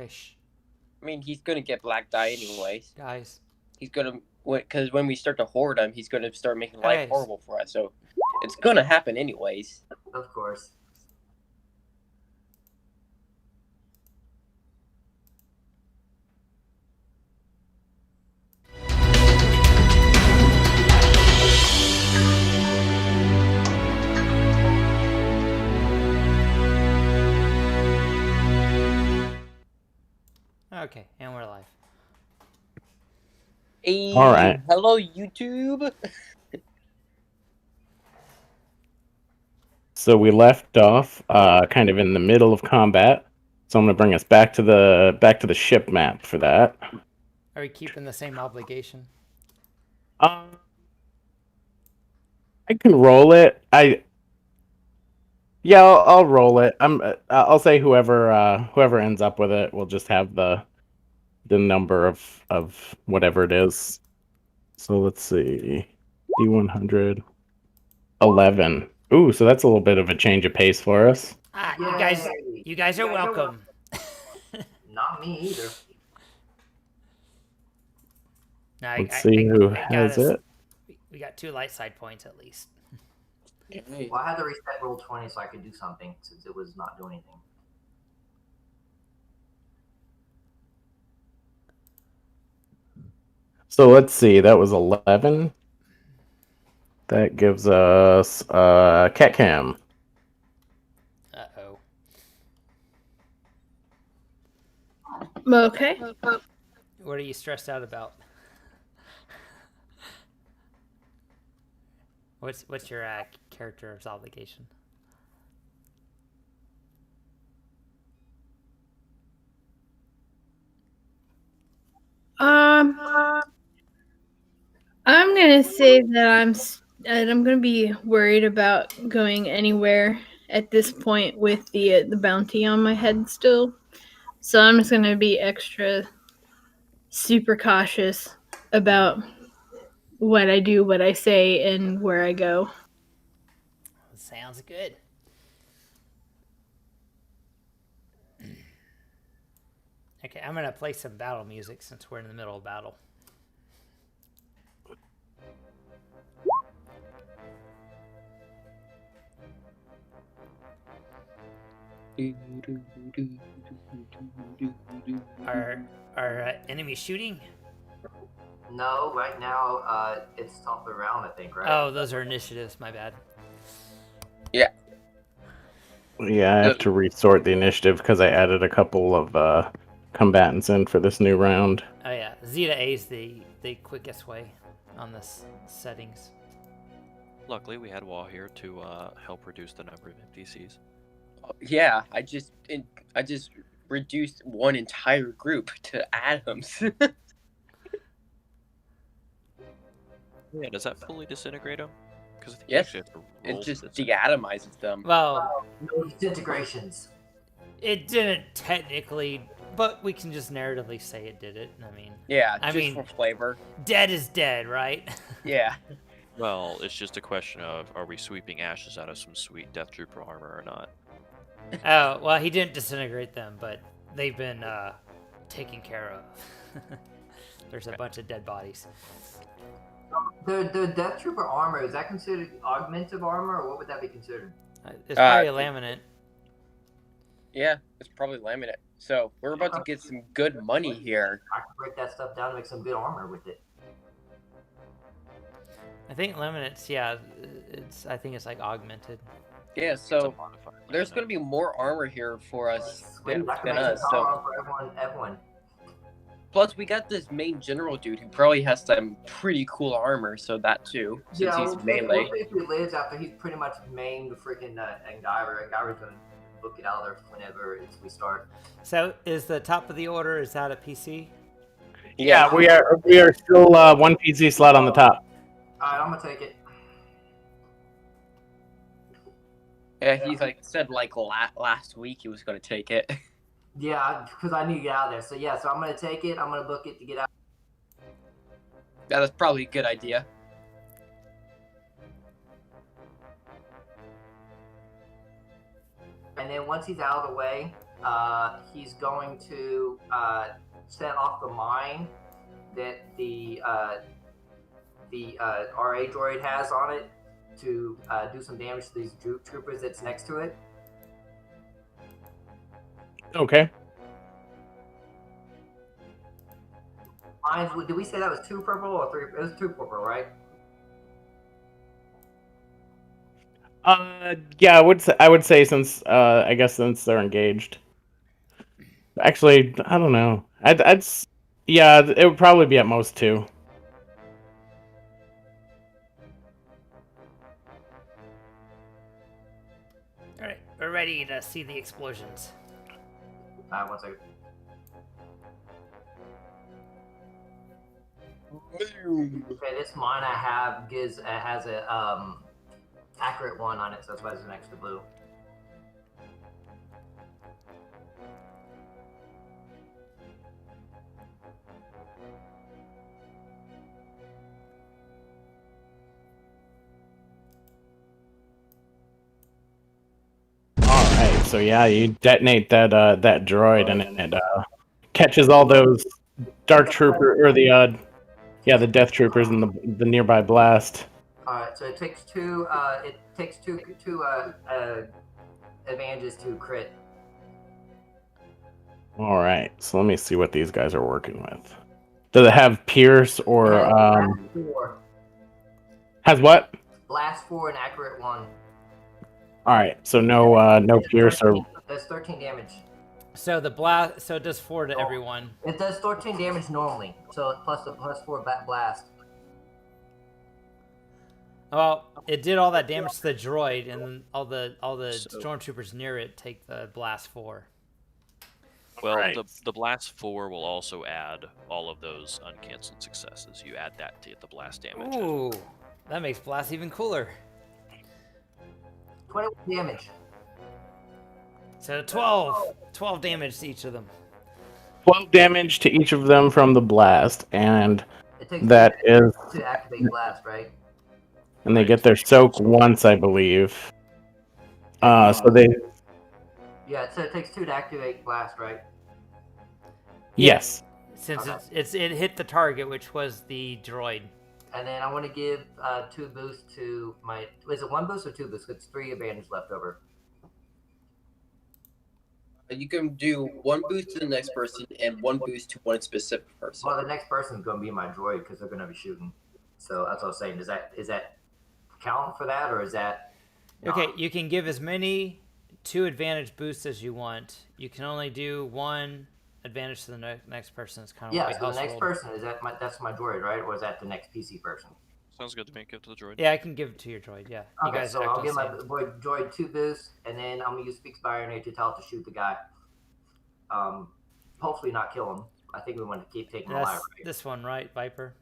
Wish. I mean, he's gonna get black dye anyways. Guys. He's gonna, because when we start to hoard him, he's gonna start making life Guys. horrible for us. So it's gonna happen anyways. Of course. Okay, and we're live. Hey, All right. Hello, YouTube. So we left off kind of in the middle of combat. So I'm going to bring us back to the ship map for that. Are we keeping the same obligation? I can roll it. I'll roll it. I'll say whoever ends up with it will just have the number of whatever it is. So let's see. D100 11. Ooh, so that's a little bit of a change of pace for us. You guys are welcome. Not me either. Let's see who has it. We got 2 light side points at least. Well, I had to reset roll 20 so I could do something since it was not doing anything. So let's see, that was 11. That gives us cat cam. Uh-oh. Okay. What are you stressed out about? What's your character's obligation? I'm gonna say that I'm gonna be worried about going anywhere at this point with the bounty on my head still. So I'm just gonna be extra super cautious about what I do, what I say, and where I go. Sounds good. Okay, I'm gonna play some battle music since we're in the middle of battle. Are enemies shooting? No, right now it's top of the round, I think, right? Oh, those are initiatives. My bad. Yeah. Yeah, I have to resort the initiative because I added a couple of combatants in for this new round. Oh yeah, Z to A is the quickest way on this settings. Luckily, we had Wall here to help reduce the number of NPCs. Yeah, I just reduced one entire group to atoms. Yeah, does that fully disintegrate them? Because Yes, it just deatomizes them. Well, No disintegrations. it didn't technically, but we can just narratively say it did it. I mean, Yeah, I just mean, for flavor. dead is dead, right? Yeah. Well, it's just a question of, are we sweeping ashes out of some sweet Death Trooper armor or not? Oh, well, he didn't disintegrate them, but they've been taken care of. There's a bunch of dead bodies. The Death Trooper armor, is that considered augmented armor, or what would that be considered? It's probably a laminate. Yeah, it's probably laminate. So we're about to get some good money here. I can break that stuff down and make some good armor with it. I think laminates, yeah, I think it's like augmented. Yeah, so there's going to be more armor here for us than us. So for everyone. plus we got this main general dude who probably has some pretty cool armor, so that too, since he's melee. We'll see if he lives after he's pretty much main the freaking Angyra. Angyra's gonna book it out there whenever we start. So is the top of the order, is that a PC? Yeah, we are still one PC slot on the top. Alright, I'm gonna take it. Yeah, he said last week he was going to take it. Yeah, because I need to get out of there. So yeah, so I'm gonna take it. I'm gonna book it to get out. Yeah, that's probably a good idea. And then once he's out of the way, he's going to set off the mine that the RA droid has on it to do some damage to these troopers that's next to it. Okay. Mines, did we say that was 2 purple or 3? It was 2 purple, right? Yeah, I would say since I guess since they're engaged. Actually, I don't know. Yeah, it would probably be at most 2. All right, we're ready to see the explosions. 1 second. Okay, this mine I have has a accurate 1 on it, so that's why it's next to blue. Alright, so yeah, you detonate that droid and it catches all those dark trooper or the death troopers in the nearby blast. Alright, so it takes 2 advantages to crit. Alright, so let me see what these guys are working with. Does it have Pierce or Blast 4. has what? Blast 4 and accurate 1. Alright, so no Pierce or Does 13 damage. So the blast, so it does 4 to Oh. everyone. It does 13 damage normally, so plus the plus 4 blast. Well, it did all that damage to the droid, and then all the stormtroopers near it take the blast 4. Well, Right. the blast 4 will also add all of those uncancelled successes. You add that to the blast damage. Ooh, that makes blast even cooler. 21 damage. So 12 damage to each of them. 12 damage to each of them from the blast, and It takes that is, to activate blast, right? and they get their soak once, I believe. So they, Yeah, so it takes 2 to activate blast, right? yes. Since Okay. it hit the target, which was the droid. And then I want to give 2 boosts to my. Is it 1 boost or 2 boosts? It's 3 advantage left over. You can do 1 boost to the next person and 1 boost to one specific person. Well, the next person's going to be my droid because they're going to be shooting. So that's what I was saying. Is that count for that, or is that? Okay, you can give as many 2 advantage boosts as you want. You can only do 1 advantage to the next person. It's kind of Yeah. like So the next household. person that's my droid, right? Or is that the next PC person? Sounds good to me. Give it to the droid. Yeah, I can give it to your droid. Yeah, you Okay, guys so act I'll on give my same. boy droid 2 boosts, and then I'm gonna use Speaks by Iron to tell it to shoot the guy. Hopefully not kill him. I think we want to keep taking him alive, That's right? this one, right, Viper?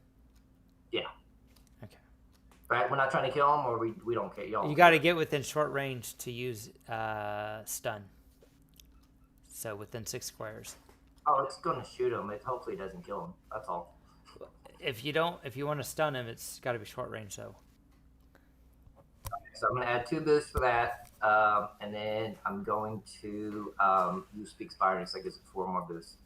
Yeah. Okay. Right? We're not trying to kill him, or we don't care. Y'all. You got to get within short range to use stun. So within 6 squares. Oh, it's gonna shoot him. It hopefully doesn't kill him. That's all. If you want to stun him, it's got to be short range though. So I'm gonna add 2 boosts for that, and then I'm going to use Speaks by Iron, so that gives it 4 more boosts.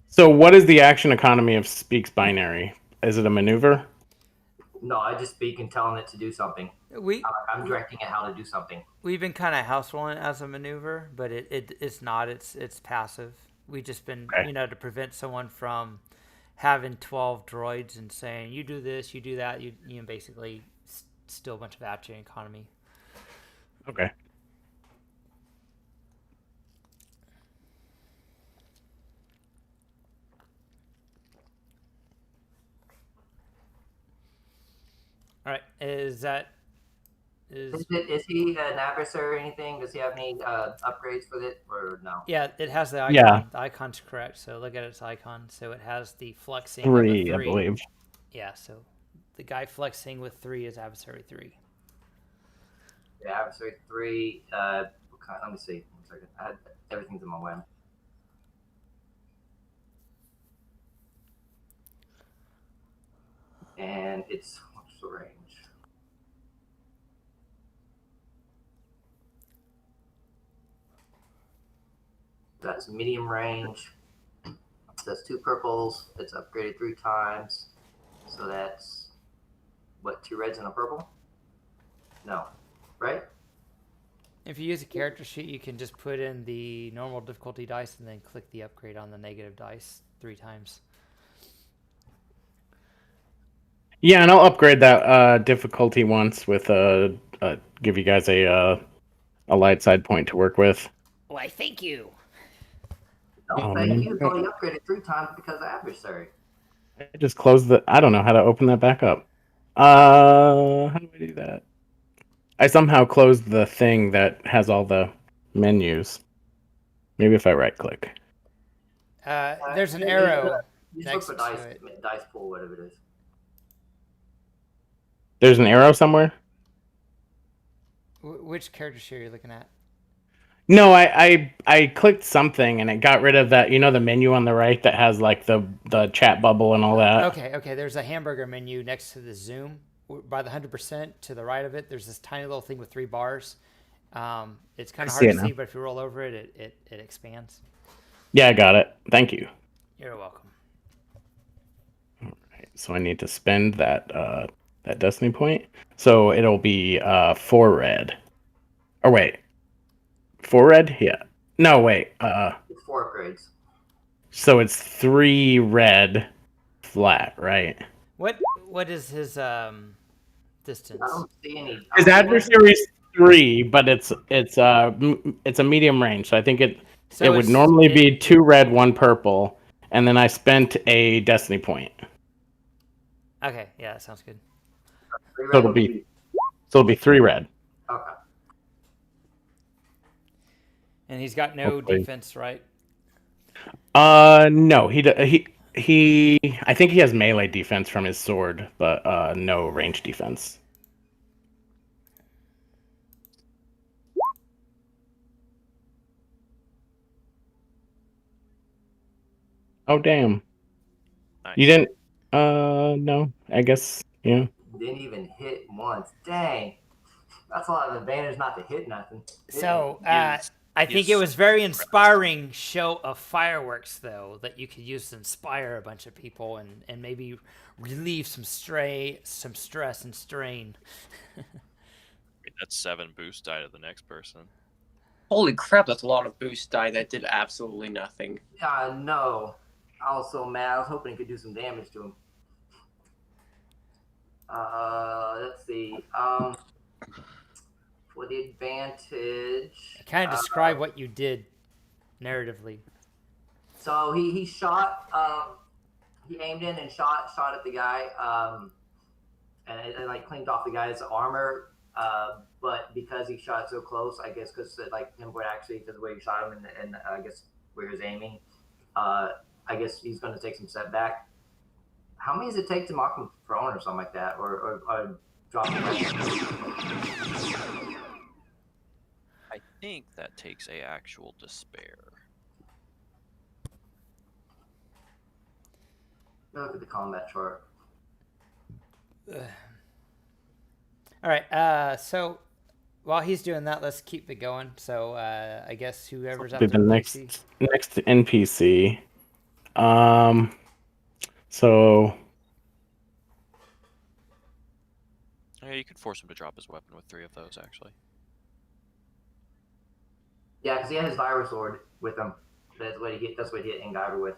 So what is the action economy of Speaks Binary? Is it a maneuver? No, I just speak and telling it to do something. I'm directing it how to do something. We've been kind of house rolling as a maneuver, but it's not. It's passive. We've just been Okay. to prevent someone from having 12 droids and saying you do this, you do that. You basically steal a bunch of action economy. Okay. All right, is Is he an adversary or anything? Does he have any upgrades for it, or no? yeah, it has the icon. Yeah. The icon's correct. So look at its icon. So it has the flexing of 3, a I 3. believe. Yeah, so the guy flexing with 3 is adversary 3. Yeah, adversary 3. Let me see. 1 second. Everything's in my way. And it's what's the range? That's medium range. That's 2 purples. It's upgraded 3 times. So that's what, 2 reds and a purple? No, right? If you use a character sheet, you can just put in the normal difficulty dice and then click the upgrade on the negative dice 3 times. Yeah, and I'll upgrade that difficulty once with give you guys a light side point to work with. Why, thank you. No, Oh, thank man. you. It's only upgraded 3 times because of adversary. I just closed the. I don't know how to open that back up. How do I do that? I somehow closed the thing that has all the menus. Maybe if I right click. There's an You arrow just look next for to dice, it. dice pool, whatever it is. There's an arrow somewhere? Which character sheet are you looking at? No, I clicked something and it got rid of that. You know the menu on the right that has like the chat bubble and all that. Okay. There's a hamburger menu next to the zoom. By the 100% to the right of it, there's this tiny little thing with 3 bars. It's kind of hard to see, but if you roll over it, it expands. Yeah, I got it. Thank you. You're welcome. All right, so I need to spend that destiny point. So it'll be 4 red. Or wait. 4 red? Yeah. No, wait. It's 4 upgrades. So it's 3 red flat, right? What is his distance? I don't see any. His adversary's 3, but it's a medium range. So I think it would normally be 2 red, 1 purple, and then I spent a destiny point. Okay, yeah, that sounds good. So it'll be 3 red. Okay. And he's got no Hopefully. defense, right? No, he I think he has melee defense from his sword, but no range defense. Oh damn. Nice. You didn't no, I guess yeah. Didn't even hit once. Dang. That's a lot of advantage not to hit nothing. So, Yes. I think it Yes. was very inspiring show of fireworks, though, that you could use to inspire a bunch of people and maybe relieve some stress and strain. That's 7 boost die to the next person. Holy crap, that's a lot of boost die that did absolutely nothing. No. I was so mad. I was hoping it could do some damage to him. Let's see. For the advantage. Kind of describe what you did narratively. So he shot. He aimed in and shot at the guy. And it like cleaned off the guy's armor. But because he shot so close, I guess because like him would actually because the way he shot him and I guess where he was aiming, I guess he's going to take some setback. How many does it take to knock him prone or something like that, or drop him? I think that takes a actual despair. Look at the combat chart. All right. So while he's doing that, let's keep it going. So I guess whoever's Be after the NPC. next NPC. So Yeah, you could force him to drop his weapon with 3 of those, actually. Yeah, because he had his virus sword with him. That's what he hit Engiver with.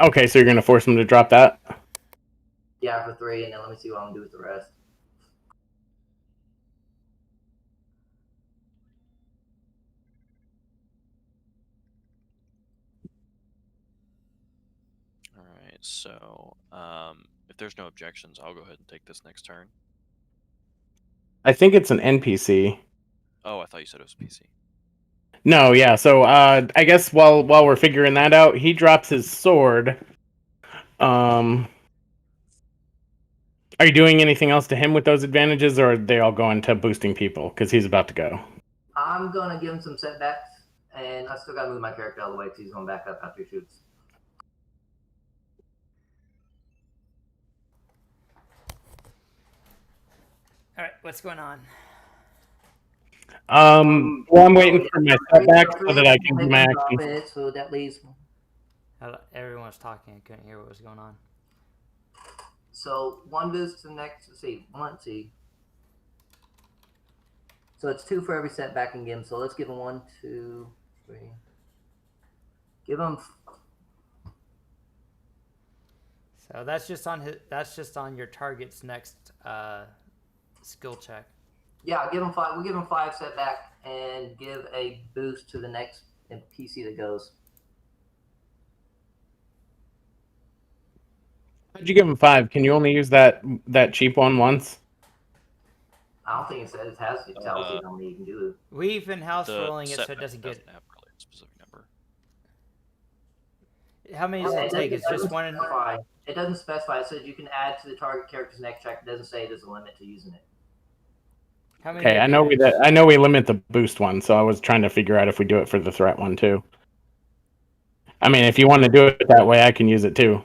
okay, so you're gonna force him to drop that? Yeah, for 3, and then let me see what I'm gonna do with the rest. Alright, so if there's no objections, I'll go ahead and take this next turn. I think it's an NPC. Oh, I thought you said it was PC. No, yeah. So I guess while we're figuring that out, he drops his sword. Are you doing anything else to him with those advantages, or are they all going to boosting people? Because he's about to go. I'm gonna give him some setbacks, and I still gotta move my character out of the way because he's going back up after he shoots. All right, what's going on? Well, I'm waiting for my setback so that I can do my Drop action. it, so that leaves. Everyone was talking. I couldn't hear what was going on. So one boost to the next. Let's see. So it's 2 for every setback and give him. So let's give him 1, 2, 3. Give him. So that's just on his. That's just on your target's next skill check. Yeah, give him 5. We'll give him 5 setback and give a boost to the next PC that goes. How'd you give him 5? Can you only use that cheap one once? I don't think it says it has. It tells you how many you can do. We've been house rolling it, so it doesn't get. Have really a specific number. How many does it take? It's just one. It doesn't specify. It says you can add to the target character's next check. It doesn't say there's a limit to using it. How many? Okay, I know we limit the boost one, so I was trying to figure out if we do it for the threat one too. I mean, if you want to do it that way, I can use it too.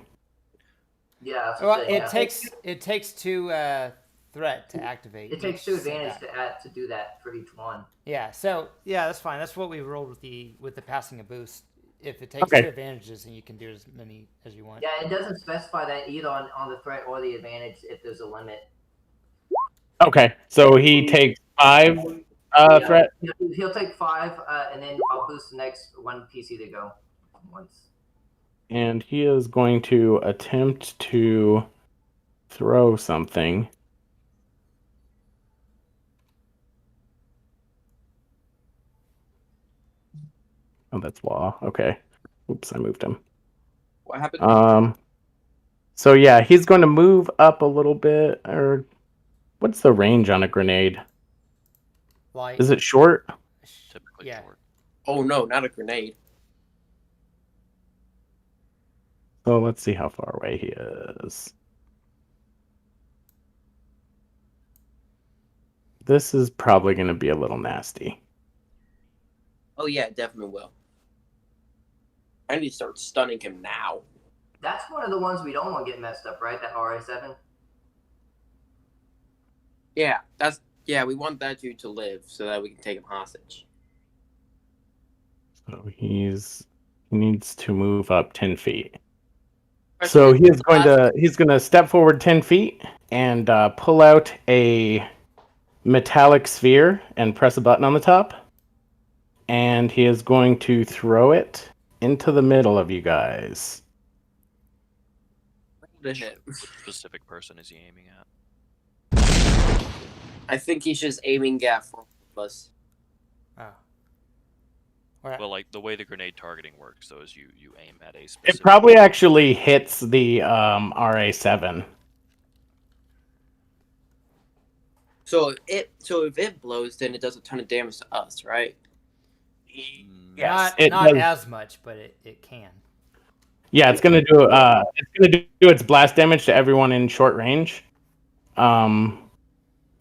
Yeah. Well, it takes 2 threat to activate. It takes 2 advantage to do that for each one. Yeah. So yeah, that's fine. That's what we rolled with the passing a boost. If it takes 2 advantages, then you can do as many as you want. Yeah, it doesn't specify that either on the threat or the advantage if there's a limit. Okay, so he takes 5 threat. He'll take 5, and then I'll boost the next one PC to go once. And he is going to attempt to throw something. Oh, that's law. Okay. Oops, I moved him. What happened? So yeah, he's going to move up a little bit. Or what's the range on a grenade? Light. Is it short? Typically short. Oh no, not a grenade. So let's see how far away he is. This is probably going to be a little nasty. Oh yeah, it definitely will. I need to start stunning him now. That's one of the ones we don't want to get messed up, right? That RA7. Yeah, we want that dude to live so that we can take him hostage. So he needs to move up 10 feet. So he's going to step forward 10 feet and pull out a metallic sphere and press a button on the top. And he is going to throw it into the middle of you guys. To hit. Which specific person is he aiming at? I think he's just aiming at 4 of us. Oh. Right. Well, like the way the grenade targeting works, though, is you aim at a specific. It probably actually hits the RA7. So if it blows, then it does a ton of damage to us, right? Yes, not as much, but it can. Yeah, it's gonna do its blast damage to everyone in short range.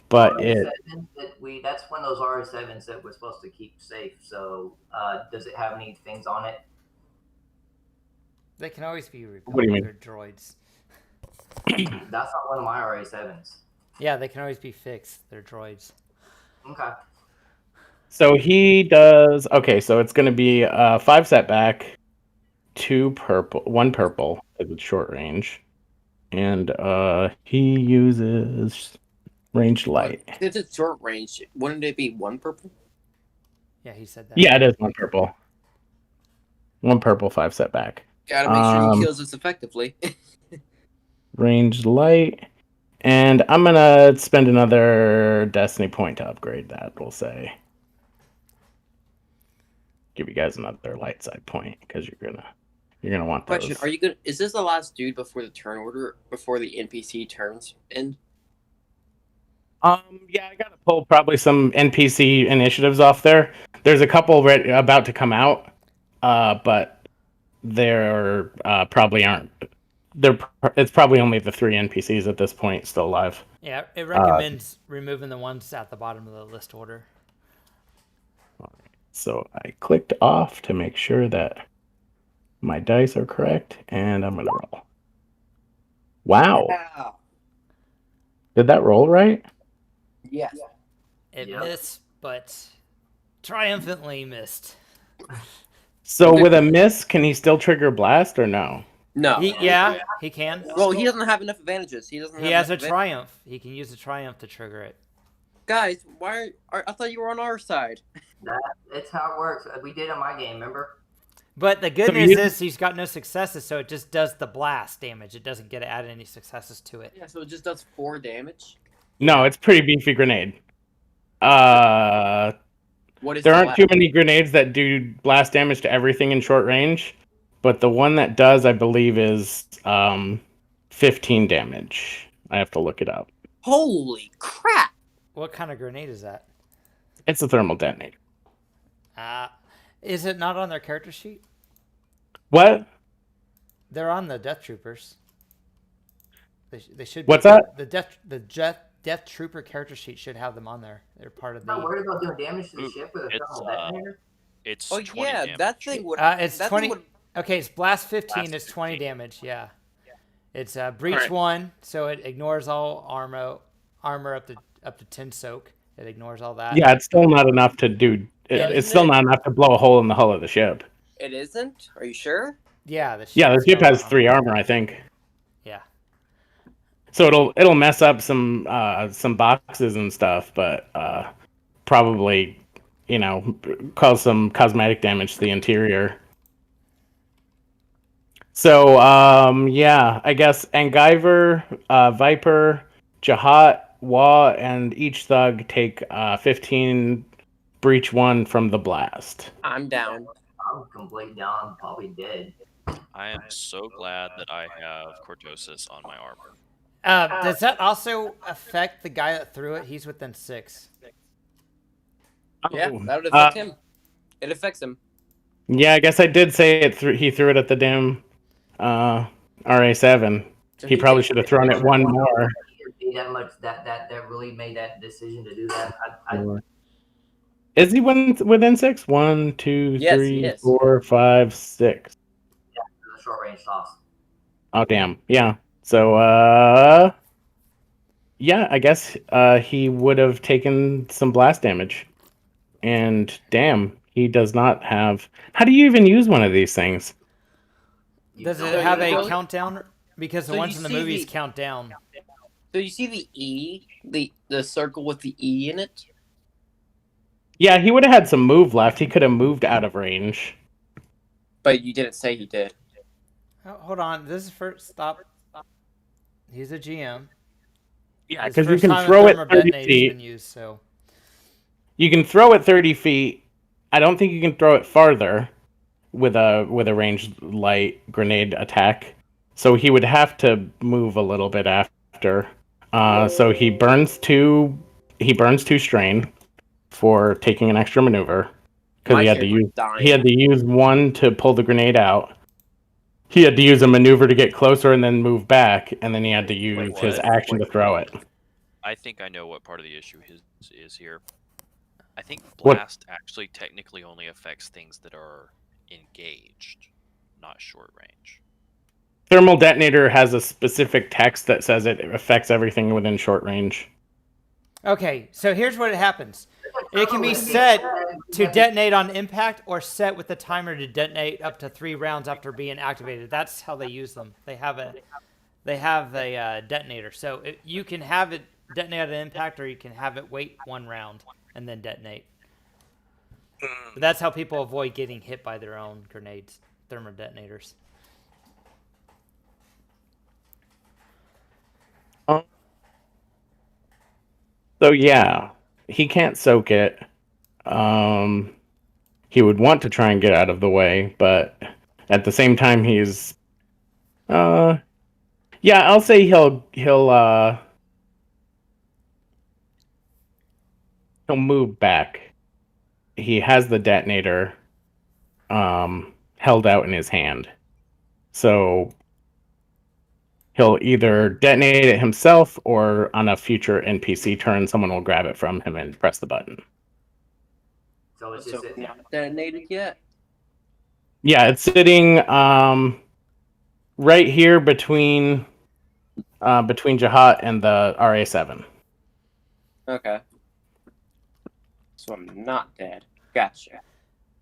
But that's one of those RA7s that we're supposed to keep safe. So does it have any things on it? They can always be rebuilt. What do you mean? They're droids. That's not one of my RA7s. Yeah, they can always be fixed. They're droids. Okay. So he does. Okay, so it's going to be 5 setback, 2 purple, 1 purple with short range, and he uses ranged light. If it's short range, wouldn't it be 1 purple? Yeah, he said that. Yeah, it is 1 purple. 1 purple, 5 setback. Gotta make sure he kills us effectively. Ranged light. And I'm going to spend another destiny point to upgrade that, we'll say. Give you guys another light side point, because you're gonna want those. Question, are you good? Is this the last dude before the turn order, before the NPC turns end? Yeah, I gotta pull probably some NPC initiatives off there. There's a couple about to come out, but there probably aren't. It's probably only the 3 NPCs at this point still alive. Yeah, it recommends removing the ones at the bottom of the list order. So I clicked off to make sure that my dice are correct, and I'm gonna roll. Wow! Yeah. Did that roll right? Yes. It missed, but Triumphantly missed. So with a miss, can he still trigger blast or no? No. He can. Well, he doesn't have enough advantages. He has a triumph. He can use a triumph to trigger it. Guys, I thought you were on our side. It's how it works. We did on my game, remember? But the good news is he's got no successes, so it just does the blast damage. It doesn't get to add any successes to it. Yeah, so it just does 4 damage. No, it's pretty beefy grenade. What is there aren't too many grenades that do blast damage to everything in short range, but the one that does, I believe, is 15 damage. I have to look it up. Holy crap! What kind of grenade is that? It's a thermal detonator. Is it not on their character sheet? What? They're on the Death Troopers. They should. What's that? The Death Trooper character sheet should have them on there. They're part of the. I'm not worried about doing damage to the ship with a thermal detonator. It's Oh 20 yeah, damage. that thing would. It's 20. Okay, it's blast 15. Blast It's 20 15. damage. Yeah. It's breach Alright. 1, so it ignores all armor up to 10 soak. It ignores all that. Yeah, it's still not enough to do. Yeah, It's still not enough to blow a hole in the hull of the ship. It isn't? Are you sure? Yeah. The ship's ship still has on. 3 armor, I think. Yeah. So it'll mess up some boxes and stuff, but probably cause some cosmetic damage to the interior. So yeah, I guess Angiver, Viper, Jahat, Wa, and each thug take 15 breach 1 from the blast. I'm down. I'm completely down. I'm probably dead. I am so glad that I have cortosis on my armor. Does that also affect the guy that threw it? He's within 6. Yeah, Oh, that would affect him. It affects him. Yeah, I guess I did say it. He threw it at the damn RA7. So He probably should have thrown it one more. That much that really made that decision to do that. Is he within 6? 1, 2, Yes, 3, he is. 4, 5, 6. The short range toss. Oh damn. Yeah. So yeah, I guess he would have taken some blast damage. And damn, he does not have. How do you even use one of these things? Does So it have a you- countdown? Because the So ones you in the see movies the- count down. So you see the E, the circle with the E in it? Yeah, he would have had some move left. He could have moved out of range. But you didn't say he did. Oh, hold on. This is first. Stop. He's a GM. Yeah, It's because you first can time a throw it thermal 30 detonator's feet. been used, so. You can throw it 30 feet. I don't think you can throw it farther with a ranged light grenade attack. So he would have to move a little bit after. So he burns 2 strain for taking an extra maneuver because My he had to ship's use dying. 1 to pull the grenade out. He had to use a maneuver to get closer and then move back, and then he had to use his what? action to throw it. I think I know what part of the issue is here. I think What? blast actually technically only affects things that are engaged, not short range. Thermal detonator has a specific text that says it affects everything within short range. Okay, so here's what happens. It can be set to detonate on impact or set with the timer to detonate up to 3 rounds after being activated. That's how they use them. They have a detonator. So you can have it detonate at impact, or you can have it wait 1 round and then detonate. But that's how people avoid getting hit by their own grenades, thermal detonators. So yeah, he can't soak it. He would want to try and get out of the way, but at the same time, he's. Yeah, I'll say he'll move back. He has the detonator held out in his hand, so he'll either detonate it himself, or on a future NPC turn, someone will grab it from him and press the button. So it's So just sitting there. not detonated yet. Yeah, it's sitting right here between Jahat and the RA7. Okay. So I'm not dead. Gotcha.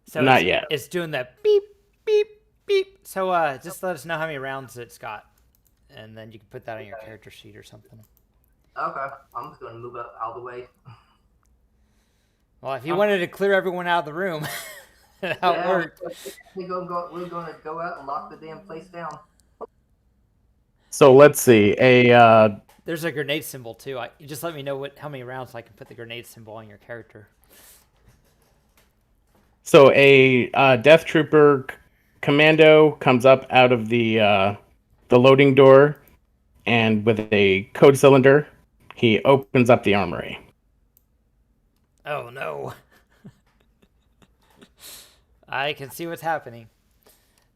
So Not it's, yet. It's doing that beep, beep, beep. So just let us know how many rounds it's got, and then you can put that on your character sheet or something. Okay, I'm just gonna move up out of the way. Well, if you wanted to clear everyone out of the room, how it worked. We're gonna go out and lock the damn place down. So let's see. There's a grenade symbol too. You just let me know how many rounds I can put the grenade symbol on your character. So a Death Trooper commando comes up out of the loading door, and with a code cylinder, he opens up the armory. Oh no. I can see what's happening.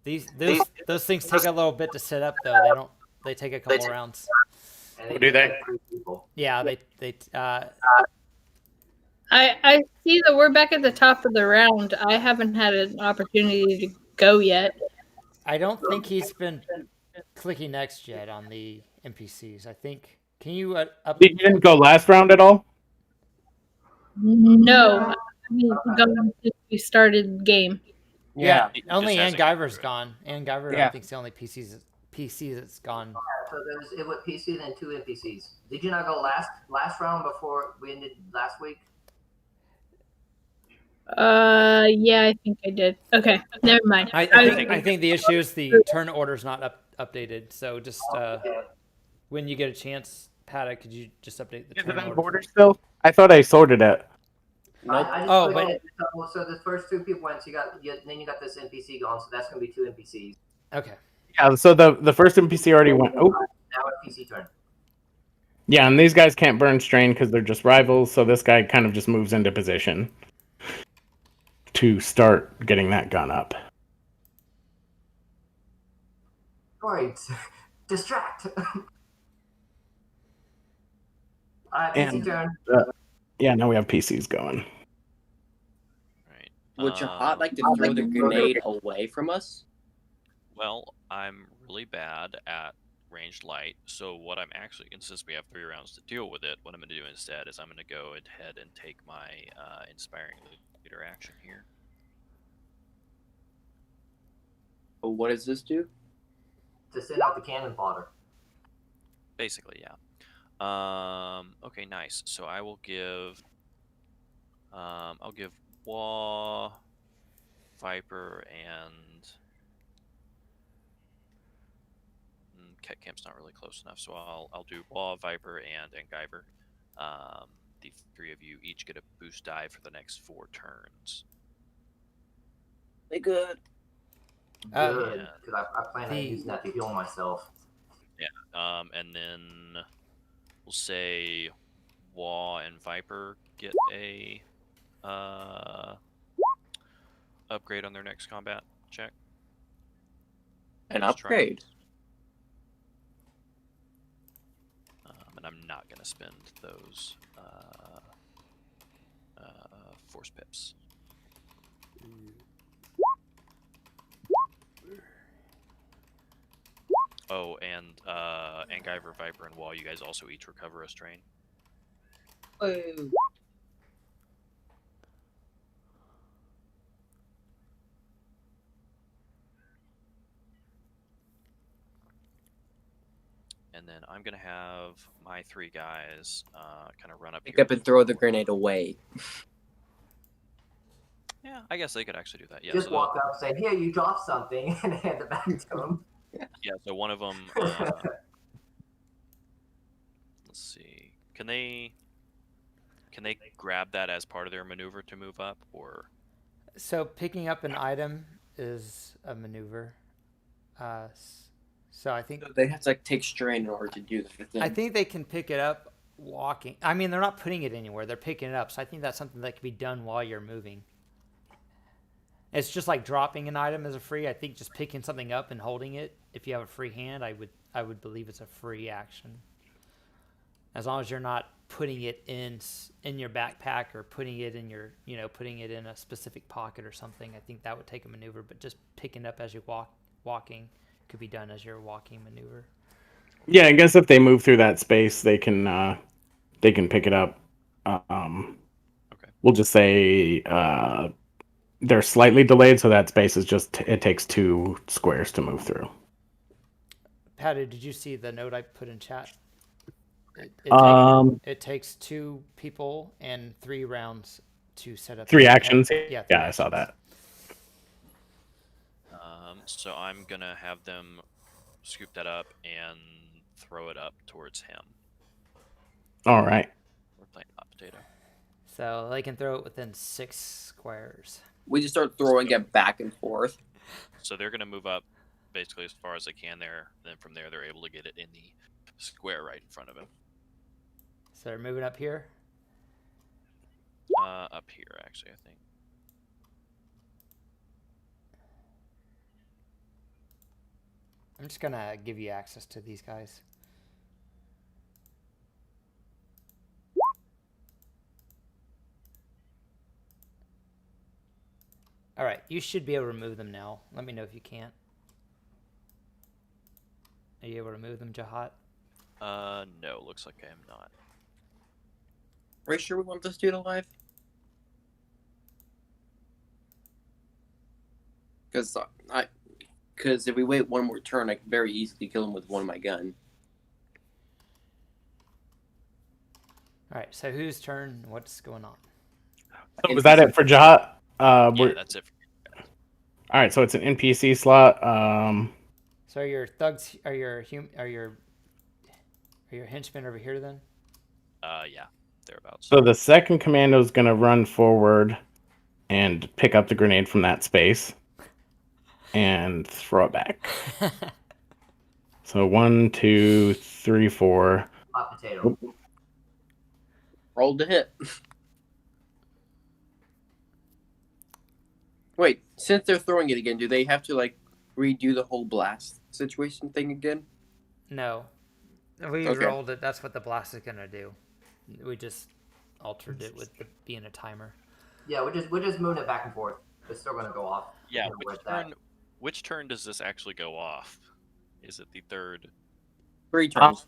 Those things take a little bit to set up though. They take a couple rounds. And Do they? 3 people. Yeah, I see that we're back at the top of the round. I haven't had an opportunity to go yet. I don't think he's been clicking next yet on the NPCs. I think. Can you You didn't go last round at all? No, I mean, going since we started the game. Yeah, It only just Ann hasn't Guyver's gone gone. Ann Guyver, Yeah. I think, is the only PC that's gone. So it went PC then 2 NPCs. Did you not go last round before we ended last week? Yeah, I think I did. Okay, never mind. I think the issue is the turn order's not updated. So just when you get a chance, Paddock, could you just update the Is turn it on order? border still? I thought I sorted it. Nope. I just Oh, clicked it. So the first 2 people went. So then you got this NPC going. So that's gonna be 2 NPCs. Okay. Yeah. So the first NPC already went. Oh. Now it's PC turn. Yeah, and these guys can't burn strain because they're just rivals. So this guy kind of just moves into position to start getting that gun up. Right. Distract. Alright, PC And- turn. Yeah, now we have PCs going. Right. Would your hot like to throw the grenade away from us? Well, I'm really bad at ranged light, so what I'm actually, and since we have 3 rounds to deal with it, what I'm going to do instead is I'm going to go ahead and take my inspiring leader action here. But what does this do? To send out the cannon fodder. Basically, yeah. Okay, nice. So I will give, I'll give Waw, Viper, and Ket Camp's not really close enough, so I'll do Waw, Viper, and Guyver. The 3 of you each get a boost die for the next 4 turns. They good. Good. Yeah. Because I plan on using that to heal myself. And then we'll say Waw and Viper get a upgrade on their next combat check. An Let's try. upgrade. And I'm not going to spend those force pips. Oh, and Guyver, Viper, and Wall, you guys also each recover a strain. Oh. And then I'm going to have my 3 guys kind of run up Pick here. up and throw the grenade away. Yeah, I guess they could actually do that. Yeah, Just so walk up, say, "Here, you dropped something," and hand it back to him. yeah, so one of them. Let's see. Can they grab that as part of their maneuver to move up, or? So picking up an item is a maneuver. So I think They have to like take strain in order to do that. I think they can pick it up walking. I mean, they're not putting it anywhere; they're picking it up. So I think that's something that can be done while you're moving. It's just like dropping an item as a free. I think just picking something up and holding it, if you have a free hand, I would believe it's a free action. As long as you're not putting it in your backpack or putting it in your, putting it in a specific pocket or something, I think that would take a maneuver. But just picking up as you're walking could be done as your walking maneuver. Yeah, I guess if they move through that space, they can pick it up. Okay. We'll just say they're slightly delayed, so that space is just it takes 2 squares to move through. Patty, did you see the note I put in chat? It takes 2 people and 3 rounds to set up 3 the- actions. Yeah, 3 Yeah, I saw actions. that. So I'm gonna have them scoop that up and throw it up towards him. All right. We're playing hot potato. So they can throw it within 6 squares. We just start throwing it back and forth. So they're gonna move up basically as far as they can there. Then from there, they're able to get it in the square right in front of him. So they're moving up here. Up here, actually, I think. I'm just gonna give you access to these guys. All right, you should be able to remove them now. Let me know if you can't. Are you able to move them, Jahat? No, looks like I am not. Are you sure we want this dude alive? Because if we wait one more turn, I can very easily kill him with one of my gun. All right, so whose turn? What's going on? So was that it for Jahat? Yeah, that's it. All right, so it's an NPC slot. So are your thugs, are your henchmen over here then? Yeah, thereabouts. So the second commando is going to run forward and pick up the grenade from that space and throw it back. So 1, 2, 3, 4. Hot potato. Rolled to hit. Wait, since they're throwing it again, do they have to like redo the whole blast situation thing again? No. We Okay. rolled it. That's what the blast is gonna do. We just altered it with being a timer. Yeah, we're just moving it back and forth. It's still gonna go off. Yeah, You know, with that. which turn does this actually go off? Is it the third? 3 turns.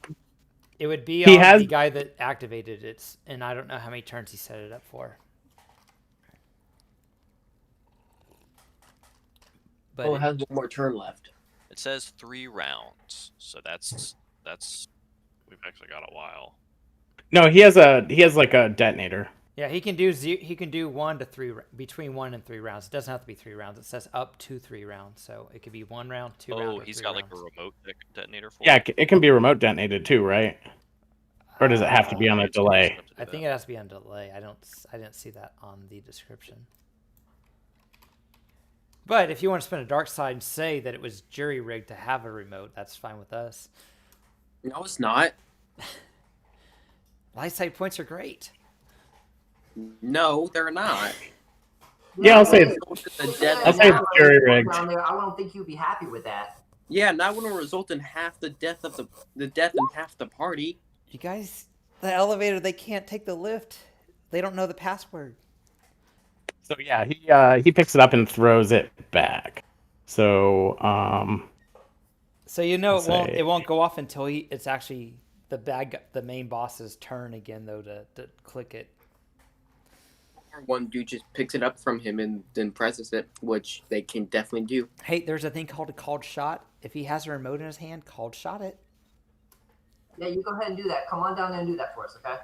It would be He on has- the guy that activated it, and I don't know how many turns he set it up for. But Oh, it has one more turn left. It says 3 rounds, so that's we've actually got a while. No, he has like a detonator. yeah, he can do 1 to 3 between 1 and 3 rounds. It doesn't have to be 3 rounds. It says up to 3 rounds, so it could be 1 round, 2 rounds. Oh, or he's 3 got like a rounds. remote detonator for Yeah, it? it can be remote detonated too, right? Or does it have to be on a It's gonna be delay? set up to do I think that. it has to be on delay. I didn't see that on the description. But if you want to spin a dark side and say that it was jury rigged to have a remote, that's fine with us. No, it's not. Light side points are great. No, they're not. Yeah, I'll say I'll say it's jury rigged. Down there, I don't think you'd be happy with that. Yeah, not going to result in half the death of the death in half the party. You guys, the elevator, they can't take the lift. They don't know the password. So yeah, he picks it up and throws it back. So So you know Let's it say- won't go off until it's actually the main boss's turn again though to click it. Or one dude just picks it up from him and then presses it, which they can definitely do. Hey, there's a thing called a called shot. If he has a remote in his hand, called shot it. Yeah, you go ahead and do that. Come on down there and do that for us, okay?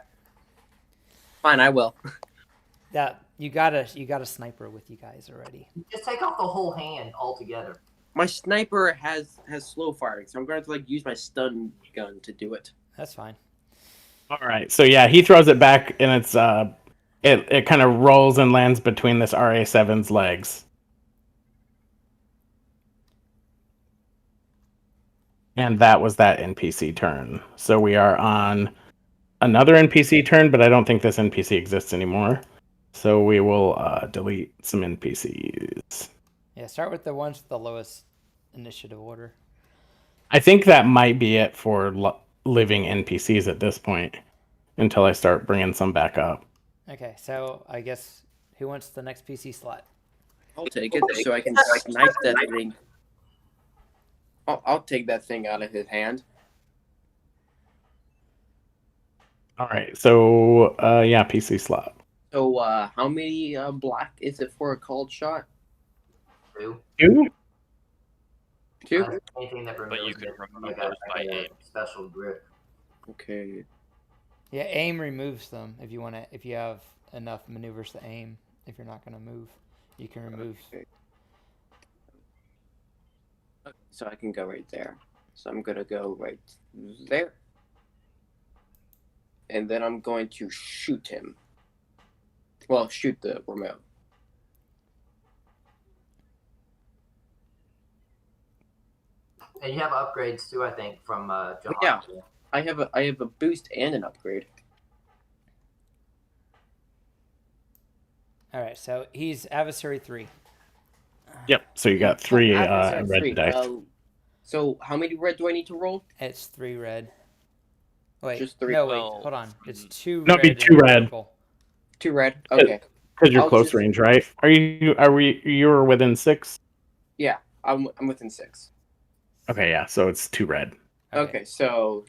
Fine, I will. That you got a sniper with you guys already. Just take off the whole hand altogether. My sniper has slow firing, so I'm going to have to use my stun gun to do it. That's fine. all right. So yeah, he throws it back and it's it kind of rolls and lands between this RA7's legs. And that was that NPC turn. So we are on another NPC turn, but I don't think this NPC exists anymore. So we will delete some NPCs. Yeah, start with the ones with the lowest initiative order. I think that might be it for living NPCs at this point until I start bringing some back up. Okay, so I guess who wants the next PC slot? I'll take it so I can snipe that thing. I'll take that thing out of his hand. All right. So yeah, PC slot. So, how many black is it for a called shot? 2. 2? 2? Anything that But you removes can it, remove those by a aim. special grip. Okay. Yeah, aim removes them if you want to. If you have enough maneuvers to aim, if you're not going to move, you can remove. Okay. So I can go right there. So I'm gonna go right there. And then I'm going to shoot him. Well, shoot the remote. And you have upgrades too, I think, from John. Yeah. I have a boost and an upgrade. All right, so he's adversary 3. Yep. So you got 3 Adversary red three. dice. So how many red do I need to roll? It's 3 red. Wait, Just 3. no, wait, Well, hold on. It's 2 No, red. it'd be 2 and red. purple. 2 red. Okay. Because you're I'll close just- range, right? You were within 6? Yeah, I'm within 6. Okay, yeah. So it's 2 red. Okay, so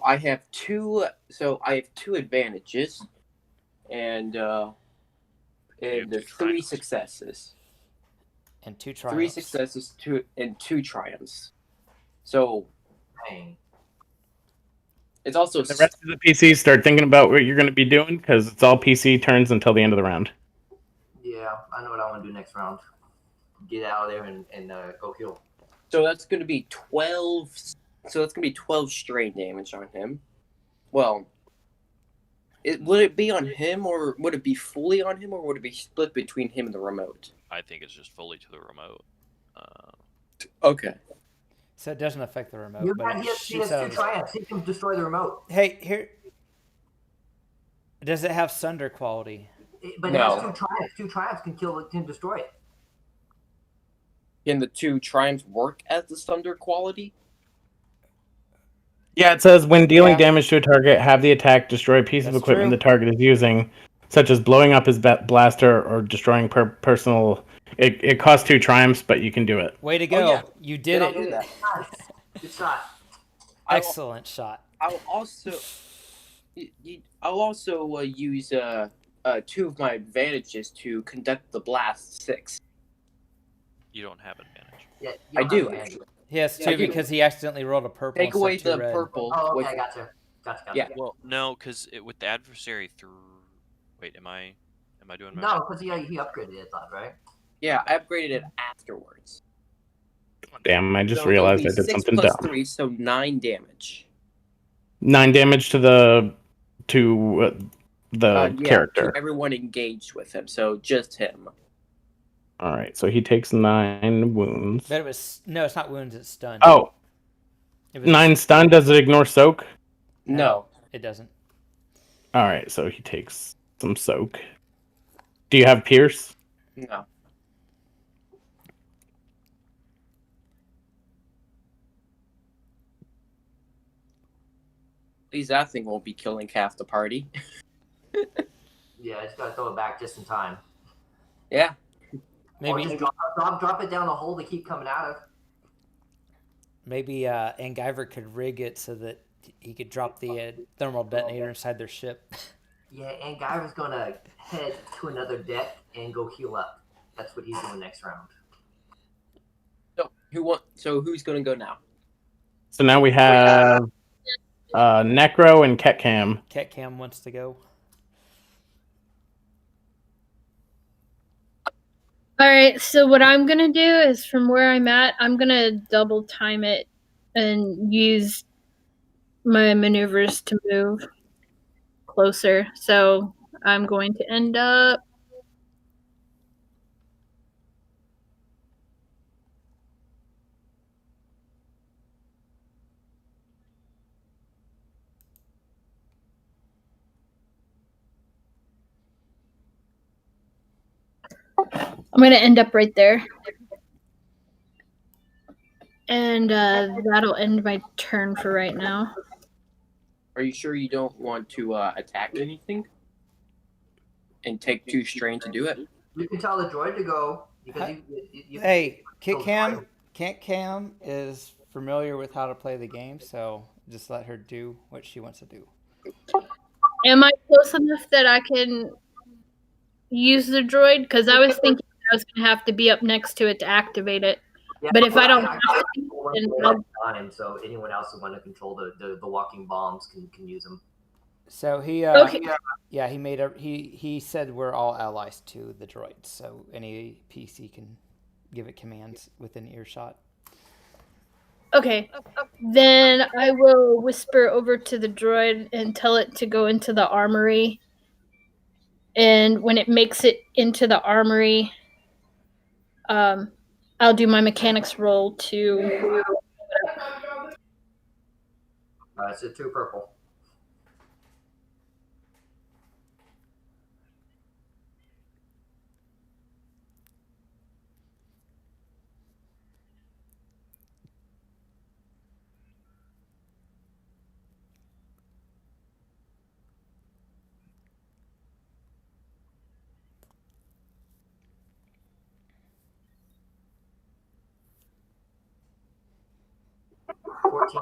I have 2. So I have 2 advantages, and have there's 2 3 triumphs. successes. And 2 triumphs. 3 successes, 2 triumphs. So Dang. it's also The rest of the PCs start thinking about what you're going to be doing because it's all PC turns until the end of the round. Yeah, I know what I want to do next round. Get out of there and go kill. so that's going to be 12. So that's going to be 12 strain damage on him. Well, would it be on him, or would it be fully on him, or would it be split between him and the remote? I think it's just fully to the remote. Okay. So it doesn't affect the remote, You but got, it he has shoots out 2 of his... triumphs. He can destroy the remote. Hey, here... Does it have Sunder quality? But No. it has 2 triumphs. 2 triumphs can destroy it. Can the 2 triumphs work as the thunder quality? Yeah, it says when dealing Yeah. damage to a target, have the attack destroy a piece of That's equipment true. the target is using, such as blowing up his blaster or destroying personal. It costs 2 triumphs, but you can do it. Way to go. yeah. You did Then it. I'll do that. Nice. Good shot. Excellent shot. I'll also use 2 of my advantages to conduct the blast 6. You don't have advantage. Yeah, I you do don't have actually. He has Yeah, I 2 do. because he accidentally rolled a purple. Take away instead of the 2 red. purple. Oh, with- okay, gotcha. Yeah. Well, no, because with the adversary through. Wait, am I doing my? No, because he upgraded it, I thought, right? Yeah, I upgraded it afterwards. Damn, I just So realized I it'll be did 6 something plus dumb. 3, so 9 damage. 9 damage to the Yeah, character. to everyone engaged with him, so just him. All right, so he takes 9 wounds. But it was... No, it's not wounds, it's stun. Oh, It was 9 stun. Does it ignore soak? No. It doesn't. All right, so he takes some soak. Do you have pierce? No. At least that thing won't be killing half the party. Yeah, I just gotta throw it back just in time. Yeah. Or Maybe just drop it down the hole to keep coming out of. maybe Angiver could rig it so that he could drop the thermal detonator inside their ship. Yeah, and Guyver's gonna head to another deck and go heal up. That's what he's doing next round. So who's gonna go now? So now we have Necro and Ketcam. Cat Cam wants to go. All right, so what I'm gonna do is from where I'm at, I'm gonna double time it and use my maneuvers to move closer. So I'm going to end up right there. And that'll end my turn for right now. Are you sure you don't want to attack anything? And take 2 strain to do it? You can tell the droid to go because you Hey, Cat Cam is familiar with how to play the game, so just let her do what she wants to do. Am I close enough that I can use the droid? Because I was thinking I was going to have to be up next to it to activate it. Yeah, But if I don't I have got to, people one then droid I'll at a time, so anyone else who want to control the walking bombs can use them. So he Okay. yeah, he made a he said we're all allies to the droids, so any PC can give it commands within earshot. Okay. Then I will whisper over to the droid and tell it to go into the armory. And when it makes it into the armory, I'll do my mechanics roll to. It's a 2 purple.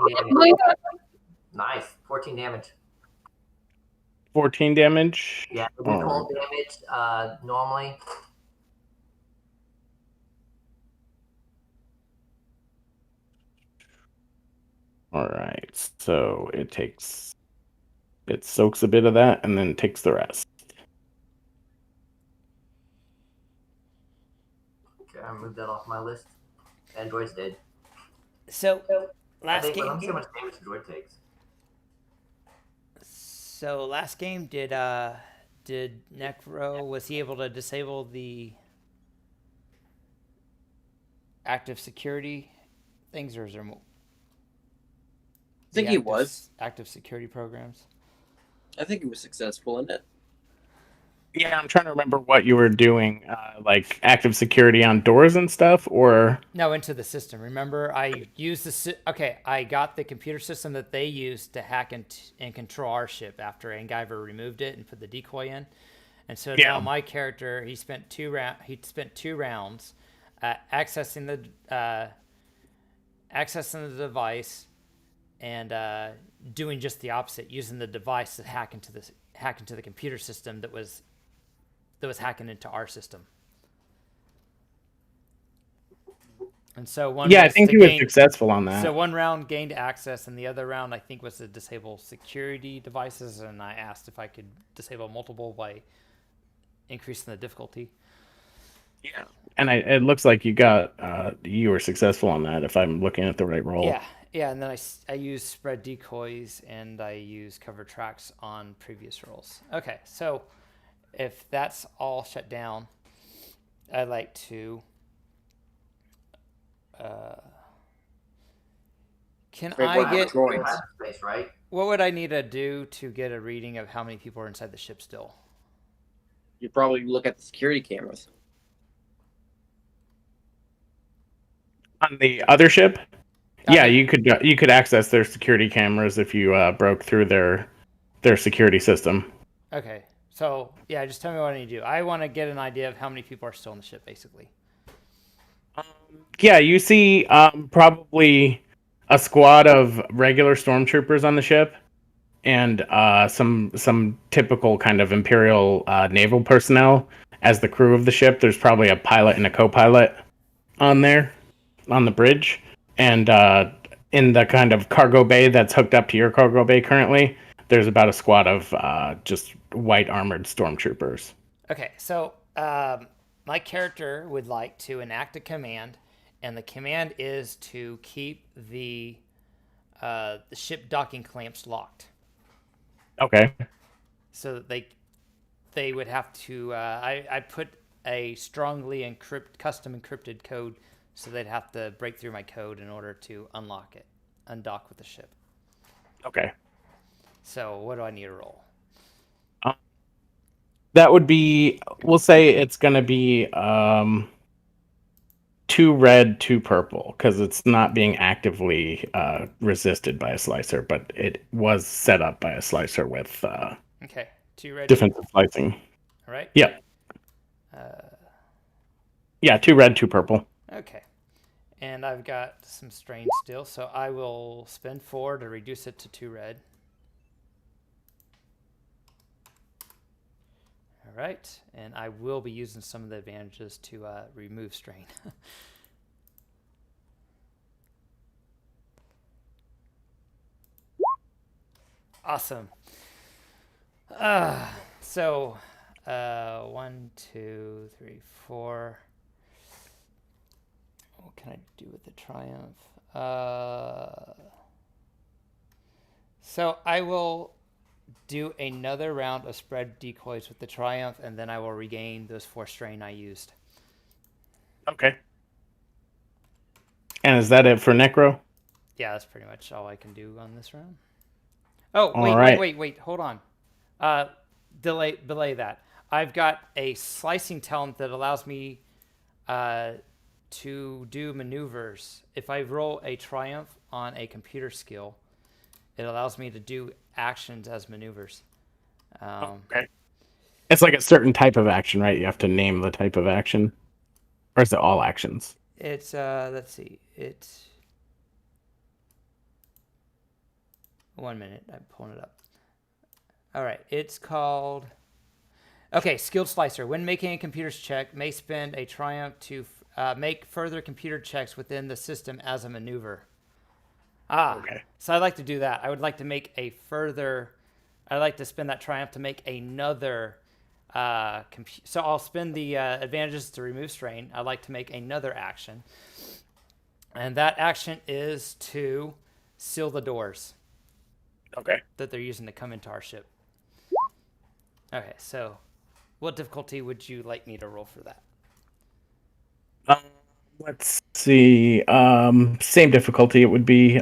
damage. Nice. 14 damage. 14 damage. Yeah, we All call right. damage normally. All right. So it soaks a bit of that and then takes the rest. Okay, I moved that off my list. Android's dead. So I last think, game. let me see how much damage the droid takes. So last game did Necro, was he able to disable the active security things, or is there more? I think he was. Active security programs. I think he was successful in it. Yeah, I'm trying to remember what you were doing, like active security on doors and stuff, or No, into the system. Remember, I used I got the computer system that they used to hack and control our ship after Angiver removed it and put the decoy in. And so now my character, he spent two rounds accessing the device and doing just the opposite, using the device to hack into the computer system that was hacking into our system. And so I think he was successful on that. So one round gained access, and the other round I think was to disable security devices. And I asked if I could disable multiple by increasing the difficulty. Yeah, and it looks like you were successful on that. If I'm looking at the right roll. Yeah, and then I used spread decoys and I used cover tracks on previous rolls. Okay, so if that's all shut down, I'd like to. Can I get droids? Space, right? What would I need to do to get a reading of how many people are inside the ship still? You probably look at the security cameras. On the other ship? Yeah, you could access their security cameras if you broke through their security system. Okay, so yeah, just tell me what I need to do. I want to get an idea of how many people are still on the ship, basically. Yeah, you see probably a squad of regular stormtroopers on the ship, and some typical kind of Imperial naval personnel as the crew of the ship. There's probably a pilot and a co-pilot on there, on the bridge, and in the kind of cargo bay that's hooked up to your cargo bay currently, there's about a squad of just white armored stormtroopers. Okay, so my character would like to enact a command, and the command is to keep the ship docking clamps locked. Okay. So they would have to. I put a strongly custom encrypted code, so they'd have to break through my code in order to undock with the ship. Okay. So what do I need to roll? That would be. We'll say it's going to be 2 red, 2 purple, because it's not being actively resisted by a slicer, but it was set up by a slicer with Okay, 2 red, defensive slicing. All right. Yep. Yeah, 2 red, 2 purple. Okay. And I've got some strain still, so I will spend 4 to reduce it to 2 red. All right, and I will be using some of the advantages to remove strain. Awesome. So, 1, 2, 3, 4. What can I do with the triumph? So I will do another round of spread decoys with the triumph, and then I will regain those 4 strain I used. Okay. And is that it for Necro? Yeah, that's pretty much all I can do on this round. Oh, All wait, right. wait, hold on. Belay that. I've got a slicing talent that allows me to do maneuvers. If I roll a triumph on a computer skill, it allows me to do actions as maneuvers. Okay. It's like a certain type of action, right? You have to name the type of action. Or is it all actions? It's let's see. It's 1 minute. I'm pulling it up. All right. It's called. Okay, skilled slicer. When making a computer's check, may spend a triumph to make further computer checks within the system as a maneuver. Okay. So I'd like to do that. I would like to make a further. I'd like to spend that triumph to make another. So I'll spend the advantages to remove strain. I'd like to make another action, and that action is to seal the doors Okay. that they're using to come into our ship. Okay, so what difficulty would you like me to roll for that? Let's see. Same difficulty. It would be.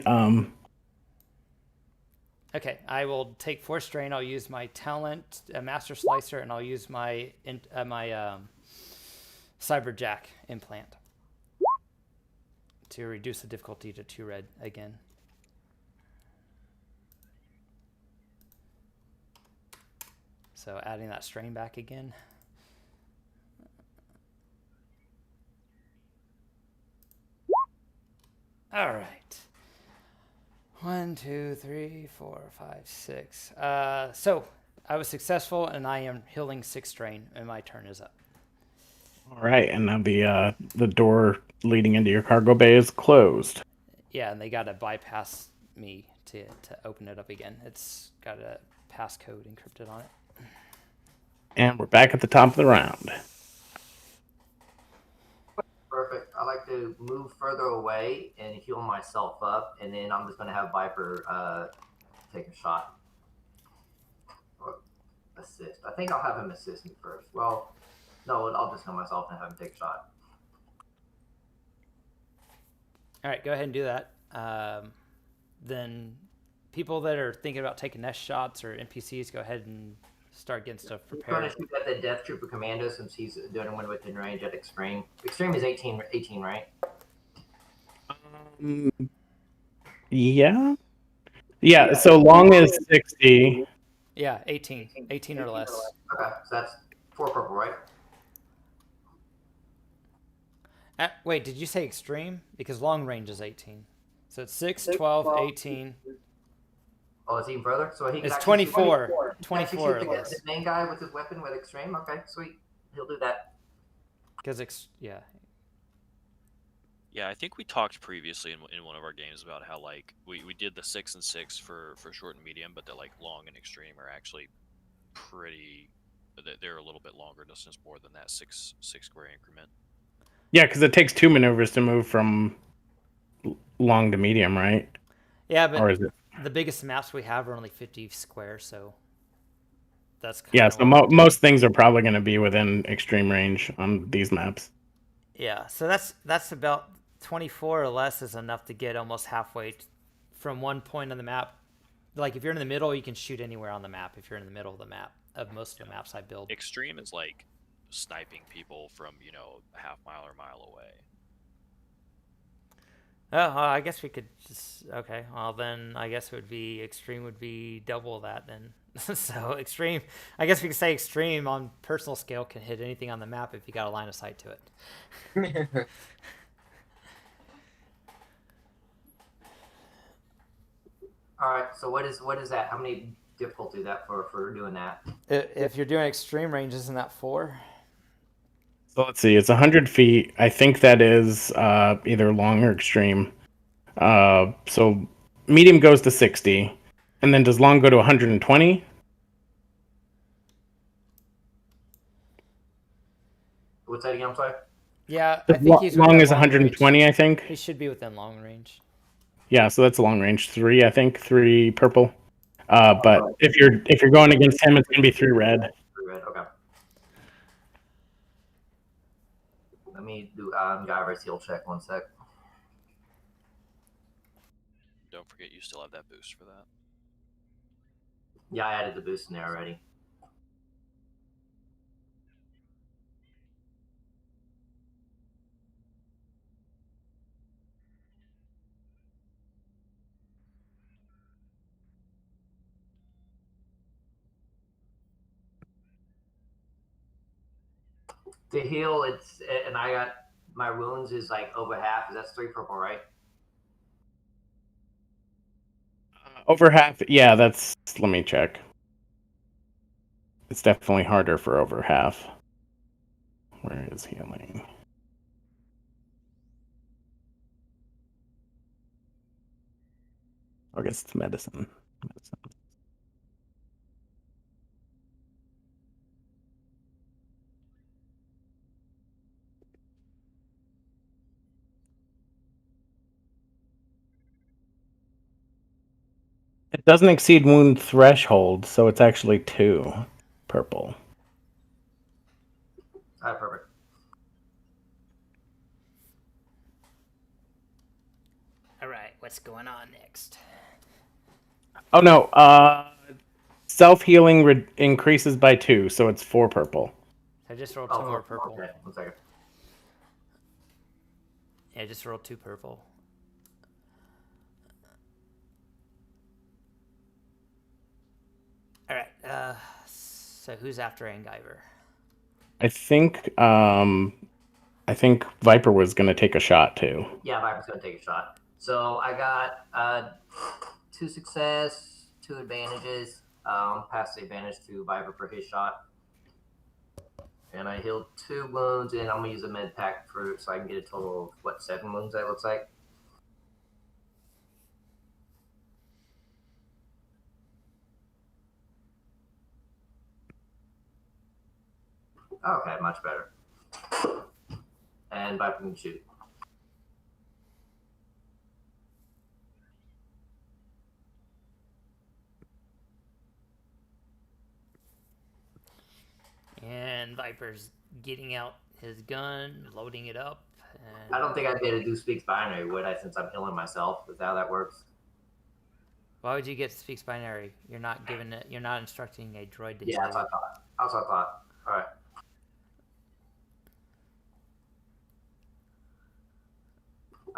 Okay, I will take 4 strain. I'll use my talent, Master Slicer, and I'll use my Cyberjack implant to reduce the difficulty to 2 red again. So adding that strain back again. All right. 1, 2, 3, 4, 5, 6. So I was successful, and I am healing 6 strain, and my turn is up. All right, and now the door leading into your cargo bay is closed. Yeah, and they got to bypass me to open it up again. It's got a passcode encrypted on it. And we're back at the top of the round. Perfect. I like to move further away and heal myself up, and then I'm just going to have Viper take a shot or assist. I think I'll have him assist me first. Well, no, I'll just heal myself and have him take a shot. All right, go ahead and do that. Then people that are thinking about taking nest shots or NPCs, go ahead and start getting stuff I'm trying prepared. to shoot at the Death Trooper Commando since he's doing one within range at Extreme. Extreme is 18, right? Yeah. Yeah, so long as 60. Yeah, 18 or less. Okay, so that's 4 purple, right? Wait, did you say extreme? Because long range is 18. So it's 6, 12, 18. Oh, it's even further? So he can It's actually 24. He can 24 actually or shoot less. the main guy with his weapon with Extreme? Okay, sweet. He'll do that. Because, yeah. Yeah, I think we talked previously in one of our games about how like we did the 6 and 6 for short and medium, but the like long and extreme are actually pretty. They're a little bit longer distance more than that 6 square increment. Yeah, because it takes 2 maneuvers to move from long to medium, right? Yeah, Or but is it? the biggest maps we have are only 50 square, so that's kind Yeah, of so most things are probably going to be within extreme range on these maps. Yeah, so that's about 24 or less is enough to get almost halfway from one point on the map. Like if you're in the middle, you can shoot anywhere on the map. If you're in the middle of the map, of most of the maps I build. Extreme is like sniping people from a half mile or mile away. Oh, I guess we could just okay. Well, then I guess it would be extreme would be double that then. So extreme, I guess we could say extreme on personal scale can hit anything on the map if you got a line of sight to it. All right, so what is that? How many difficulty that for doing that. If you're doing extreme range, isn't that 4? So let's see. It's 100 feet. I think that is either long or extreme. So medium goes to 60, and then does long go to 120? What's that again? I'm sorry. Yeah, I think he's long within is long 120. range. I think. He should be within long range. Yeah, so that's long range. 3, I think. 3 purple. But if you're going against him, it's gonna be 3 red. 3 red. Okay. Let me do Guyver's heal check 1 sec. Don't forget you still have that boost for that. Yeah, I added the boost in there already. To heal, and I got my wounds is like over half. That's 3 purple, right? Over half. Yeah, that's. Let me check. It's definitely harder for over half. Where is healing? I guess it's medicine. It doesn't exceed wound threshold, so it's actually 2 purple. All right, perfect. All right, what's going on next? Oh no, self-healing increases by 2, so it's 4 purple. I just rolled 2 more purple. Okay, 1 second. Yeah, I just rolled 2 purple. All right. So who's after Angiver? I think Viper was gonna take a shot too. Yeah, Viper's gonna take a shot. So I got 2 success, 2 advantages. Pass the advantage to Viper for his shot. And I healed 2 wounds, and I'm gonna use a med pack so I can get a total of 7 wounds. That looks like. Okay, much better. And Viper can shoot. And Viper's getting out his gun, loading it up. And I don't think I'd be able to do speaks binary, would I? Since I'm healing myself, is that how that works? Why would you get speaks binary? You're not giving it. You're not instructing a droid to. Yeah, that's what I thought. That's what I thought. All right.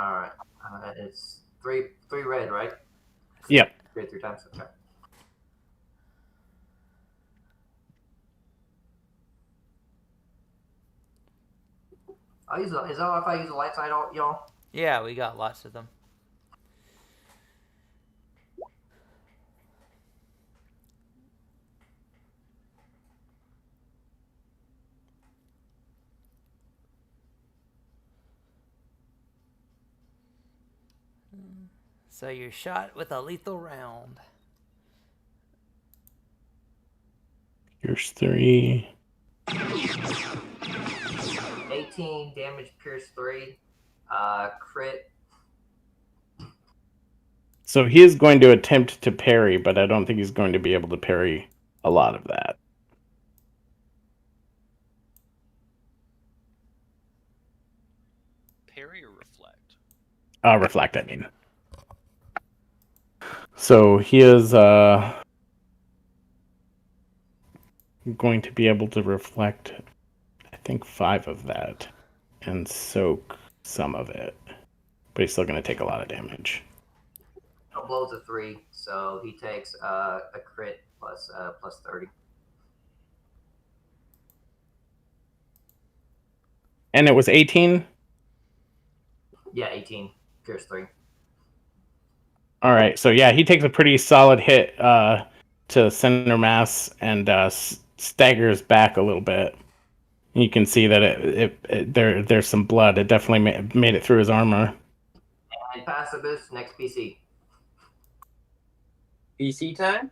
All right. It's three red, right? Yep. 3 times. Okay. I'll use. Is that if I use the light side, y'all? Yeah, we got lots of them. So you're shot with a lethal round. Here's 3. 18 damage, pierce 3, crit. So he is going to attempt to parry, but I don't think he's going to be able to parry a lot of that. Parry or reflect? Reflect, I mean. So he is going to be able to reflect, I think, 5 of that and soak some of it. But he's still going to take a lot of damage. Blows a 3, so he takes a crit plus 30. And it was 18? Yeah, 18, pierce 3. All right, so yeah, he takes a pretty solid hit. to center mass and staggers back a little bit. You can see that there's some blood. It definitely made it through his armor. And pass the boost. Next PC. PC time.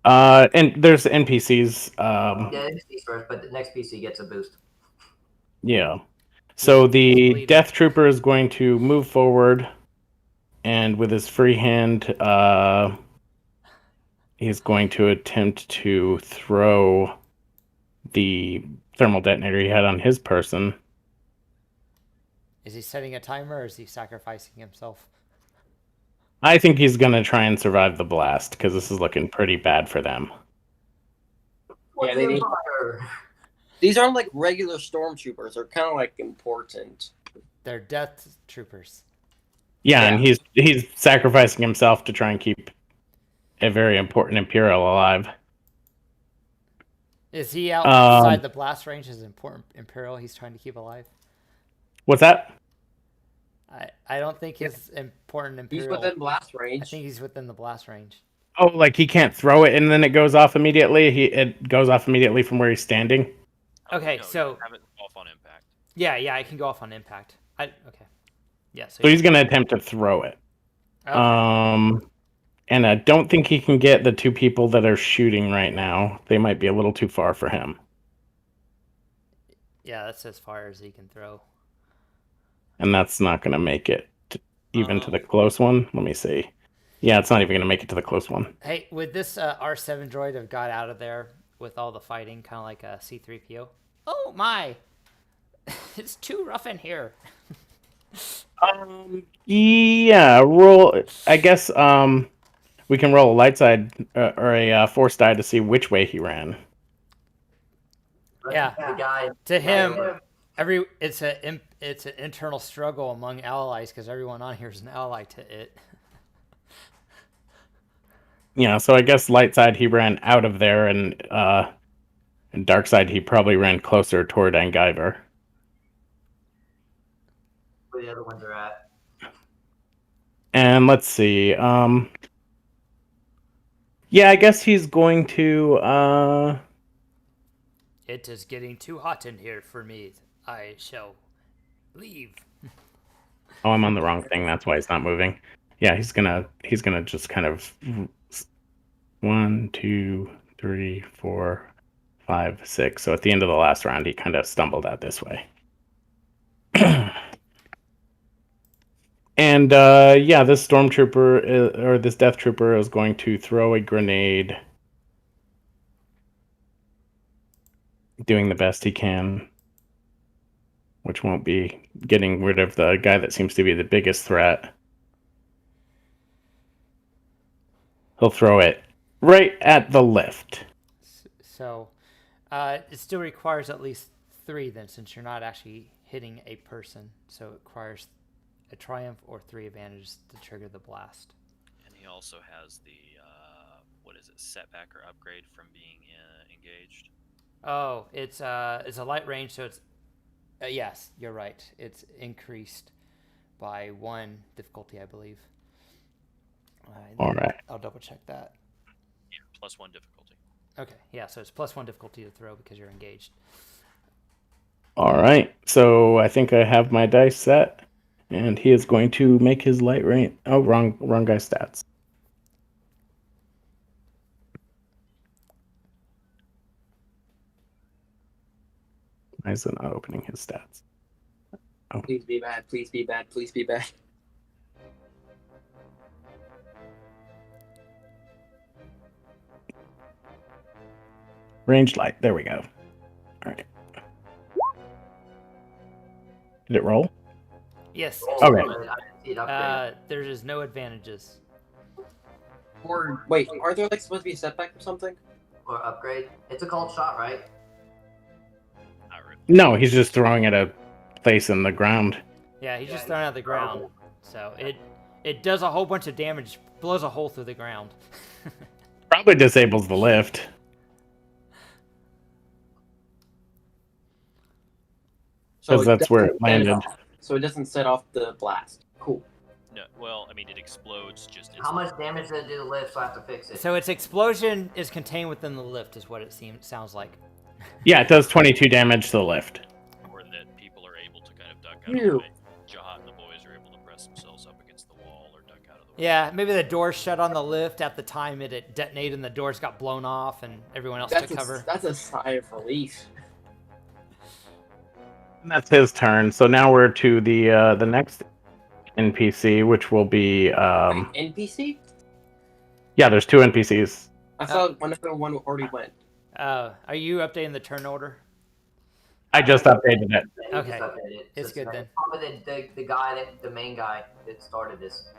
And there's NPCs. Yeah, NPC's first, but the next PC gets a boost. Yeah. So the bleeding. Death Trooper is going to move forward, and with his free hand, he's going to attempt to throw the thermal detonator he had on his person. Is he setting a timer or is he sacrificing himself? I think he's going to try and survive the blast, because this is looking pretty bad for them. Yeah, they need. These aren't like regular stormtroopers. They're kind of like important. They're Death Troopers. Yeah, and he's sacrificing himself to try and keep a very important Imperial alive. Is he outside the blast range? Is important Imperial he's trying to keep alive? What's that? I don't think his important Imperial. He's within blast range. I think he's within the blast range. Oh, like he can't throw it and then it goes off immediately? It goes off immediately from where he's standing? Okay, No, so you have it off on impact. yeah, I can go off on impact. Okay. Yeah, So he's going to attempt to throw it. Okay. And I don't think he can get the two people that are shooting right now. They might be a little too far for him. Yeah, that's as far as he can throw. And that's not going to make it even to the close one. Let me see. Yeah, it's not even going to make it to the close one. Hey, would this R7 droid have got out of there with all the fighting, kind of like a C-3PO? Oh my! It's too rough in here. Yeah, roll. I guess we can roll a light side or a force die to see which way he ran. Yeah. The guy. To him, it's an internal struggle among allies because everyone on here is an ally to it. Yeah, so I guess light side he ran out of there, and dark side he probably ran closer toward Angiver. Where the other ones are at. And let's see. Yeah, I guess he's going to. It is getting too hot in here for me. I shall leave. Oh, I'm on the wrong thing. That's why he's not moving. Yeah, he's gonna just kind of 1, 2, 3, 4, 5, 6. So at the end of the last round, he kind of stumbled out this way. And yeah, this stormtrooper or this death trooper is going to throw a grenade, doing the best he can, which won't be getting rid of the guy that seems to be the biggest threat. He'll throw it right at the lift. So it still requires at least 3 then, since you're not actually hitting a person. So it requires a triumph or 3 advantages to trigger the blast. And he also has the setback or upgrade from being engaged. Oh, it's a light range, so it's yes, you're right. It's increased by 1 difficulty, I believe. All right. I'll double check that. Yeah, +1 difficulty. Okay, yeah, so it's +1 difficulty to throw because you're engaged. All right. So I think I have my dice set, and he is going to make his light range. Oh, wrong guy's stats. Why is it not opening his stats? Oh. Please be bad. Please be bad. Please be bad. Range light. There we go. All right. Did it roll? Yes. Okay. I didn't see it upgraded. There is no advantages. Or wait, are there like supposed to be a setback or something? Or upgrade. It's a cold shot, right? Not really. No, he's just throwing at a place in the ground. Yeah, he's just thrown out of the ground. So it does a whole bunch of damage, blows a hole through the ground. Probably disables the lift. Because that's where it landed. So it doesn't set off the blast. Cool. No, well, I mean, it explodes just How much instantly. damage did it do to the lift? So I have to fix it. So its explosion is contained within the lift, is what it sounds like. Yeah, it does 22 damage to the lift. Or that people are able to kind of duck out of the Ew. way. Jahat and the boys are able to press themselves up against the wall or duck out of the way. Yeah, maybe the door shut on the lift at the time it detonated and the doors got blown off and everyone else took cover. That's a sigh of relief. And that's his turn. So now we're to the next NPC, which will be NPC? yeah. There's 2 NPCs. I thought one already went. Are you updating the turn order? I just updated it. Yeah, Okay. just updated it. It's good then. Probably the guy the main guy that started this.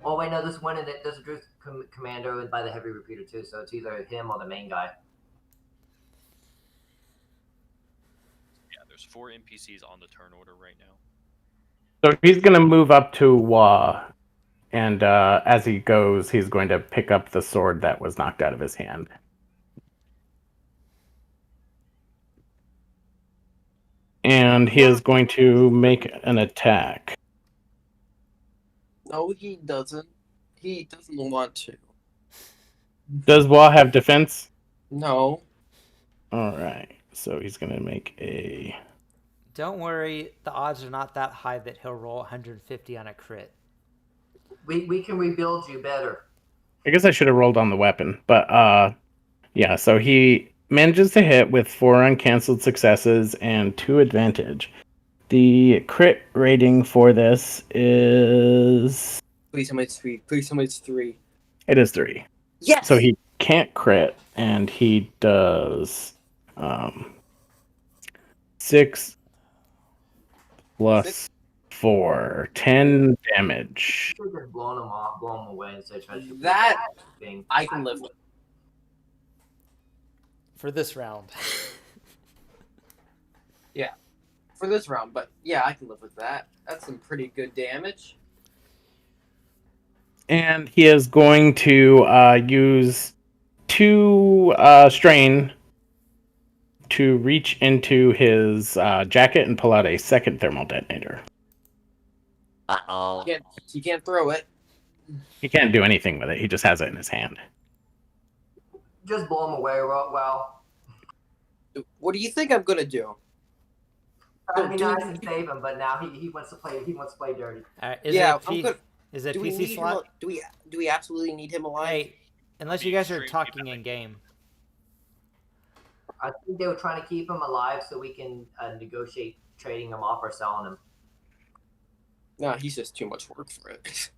Oh wait, no, this one in it. There's a Druth commando by the heavy repeater too, so it's either him or the main guy. Yeah, there's 4 NPCs on the turn order right now. So he's gonna move up to Wah, and as he goes, he's going to pick up the sword that was knocked out of his hand. And he is going to make an attack. No, he doesn't. He doesn't want to. Does Wah have defense? No. Alright, so he's gonna make a... Don't worry, the odds are not that high that he'll roll 150 on a crit. We can rebuild you better. I guess I should have rolled on the weapon, but yeah, so he manages to hit with 4 uncancelled successes and 2 advantage. The crit rating for this is... Please tell me it's 3. Please tell me it's 3. It is 3. Yes! So he can't crit, and he does 6 plus 4, 10 damage. Should have just blown him off, blown him away instead of trying to shoot That thing. I can live with. For this round. For this round, but yeah, I can live with that. That's some pretty good damage. And he is going to use 2 strain to reach into his jacket and pull out a second thermal detonator. Uh-oh. He can't throw it. He can't do anything with it. He just has it in his hand. Just blow him away. Well, What do you think I'm gonna do? I'd be nice and save him, but now he wants to play. He wants to play dirty. All right, is Yeah, it I'm good. Is it Do we PC need slot? him? Do we absolutely need him alive? Hey, unless you guys are talking in game. I think they were trying to keep him alive so we can negotiate trading him off or selling him. No, he's just too much work for it.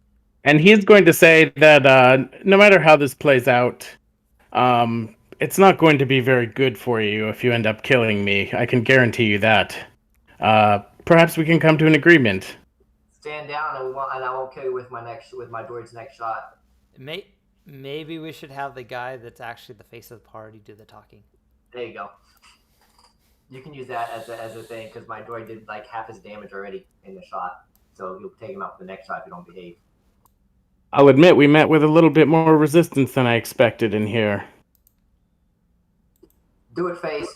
And he's going to say that no matter how this plays out, it's not going to be very good for you if you end up killing me. I can guarantee you that. Perhaps we can come to an agreement. Stand down, and I won't kill you with my droid's next shot. Maybe we should have the guy that's actually the face of the party do the talking. There you go. You can use that as a thing because my droid did like half his damage already in the shot, so you'll take him out for the next shot if you don't behave. I'll admit we met with a little bit more resistance than I expected in here. Do it, face.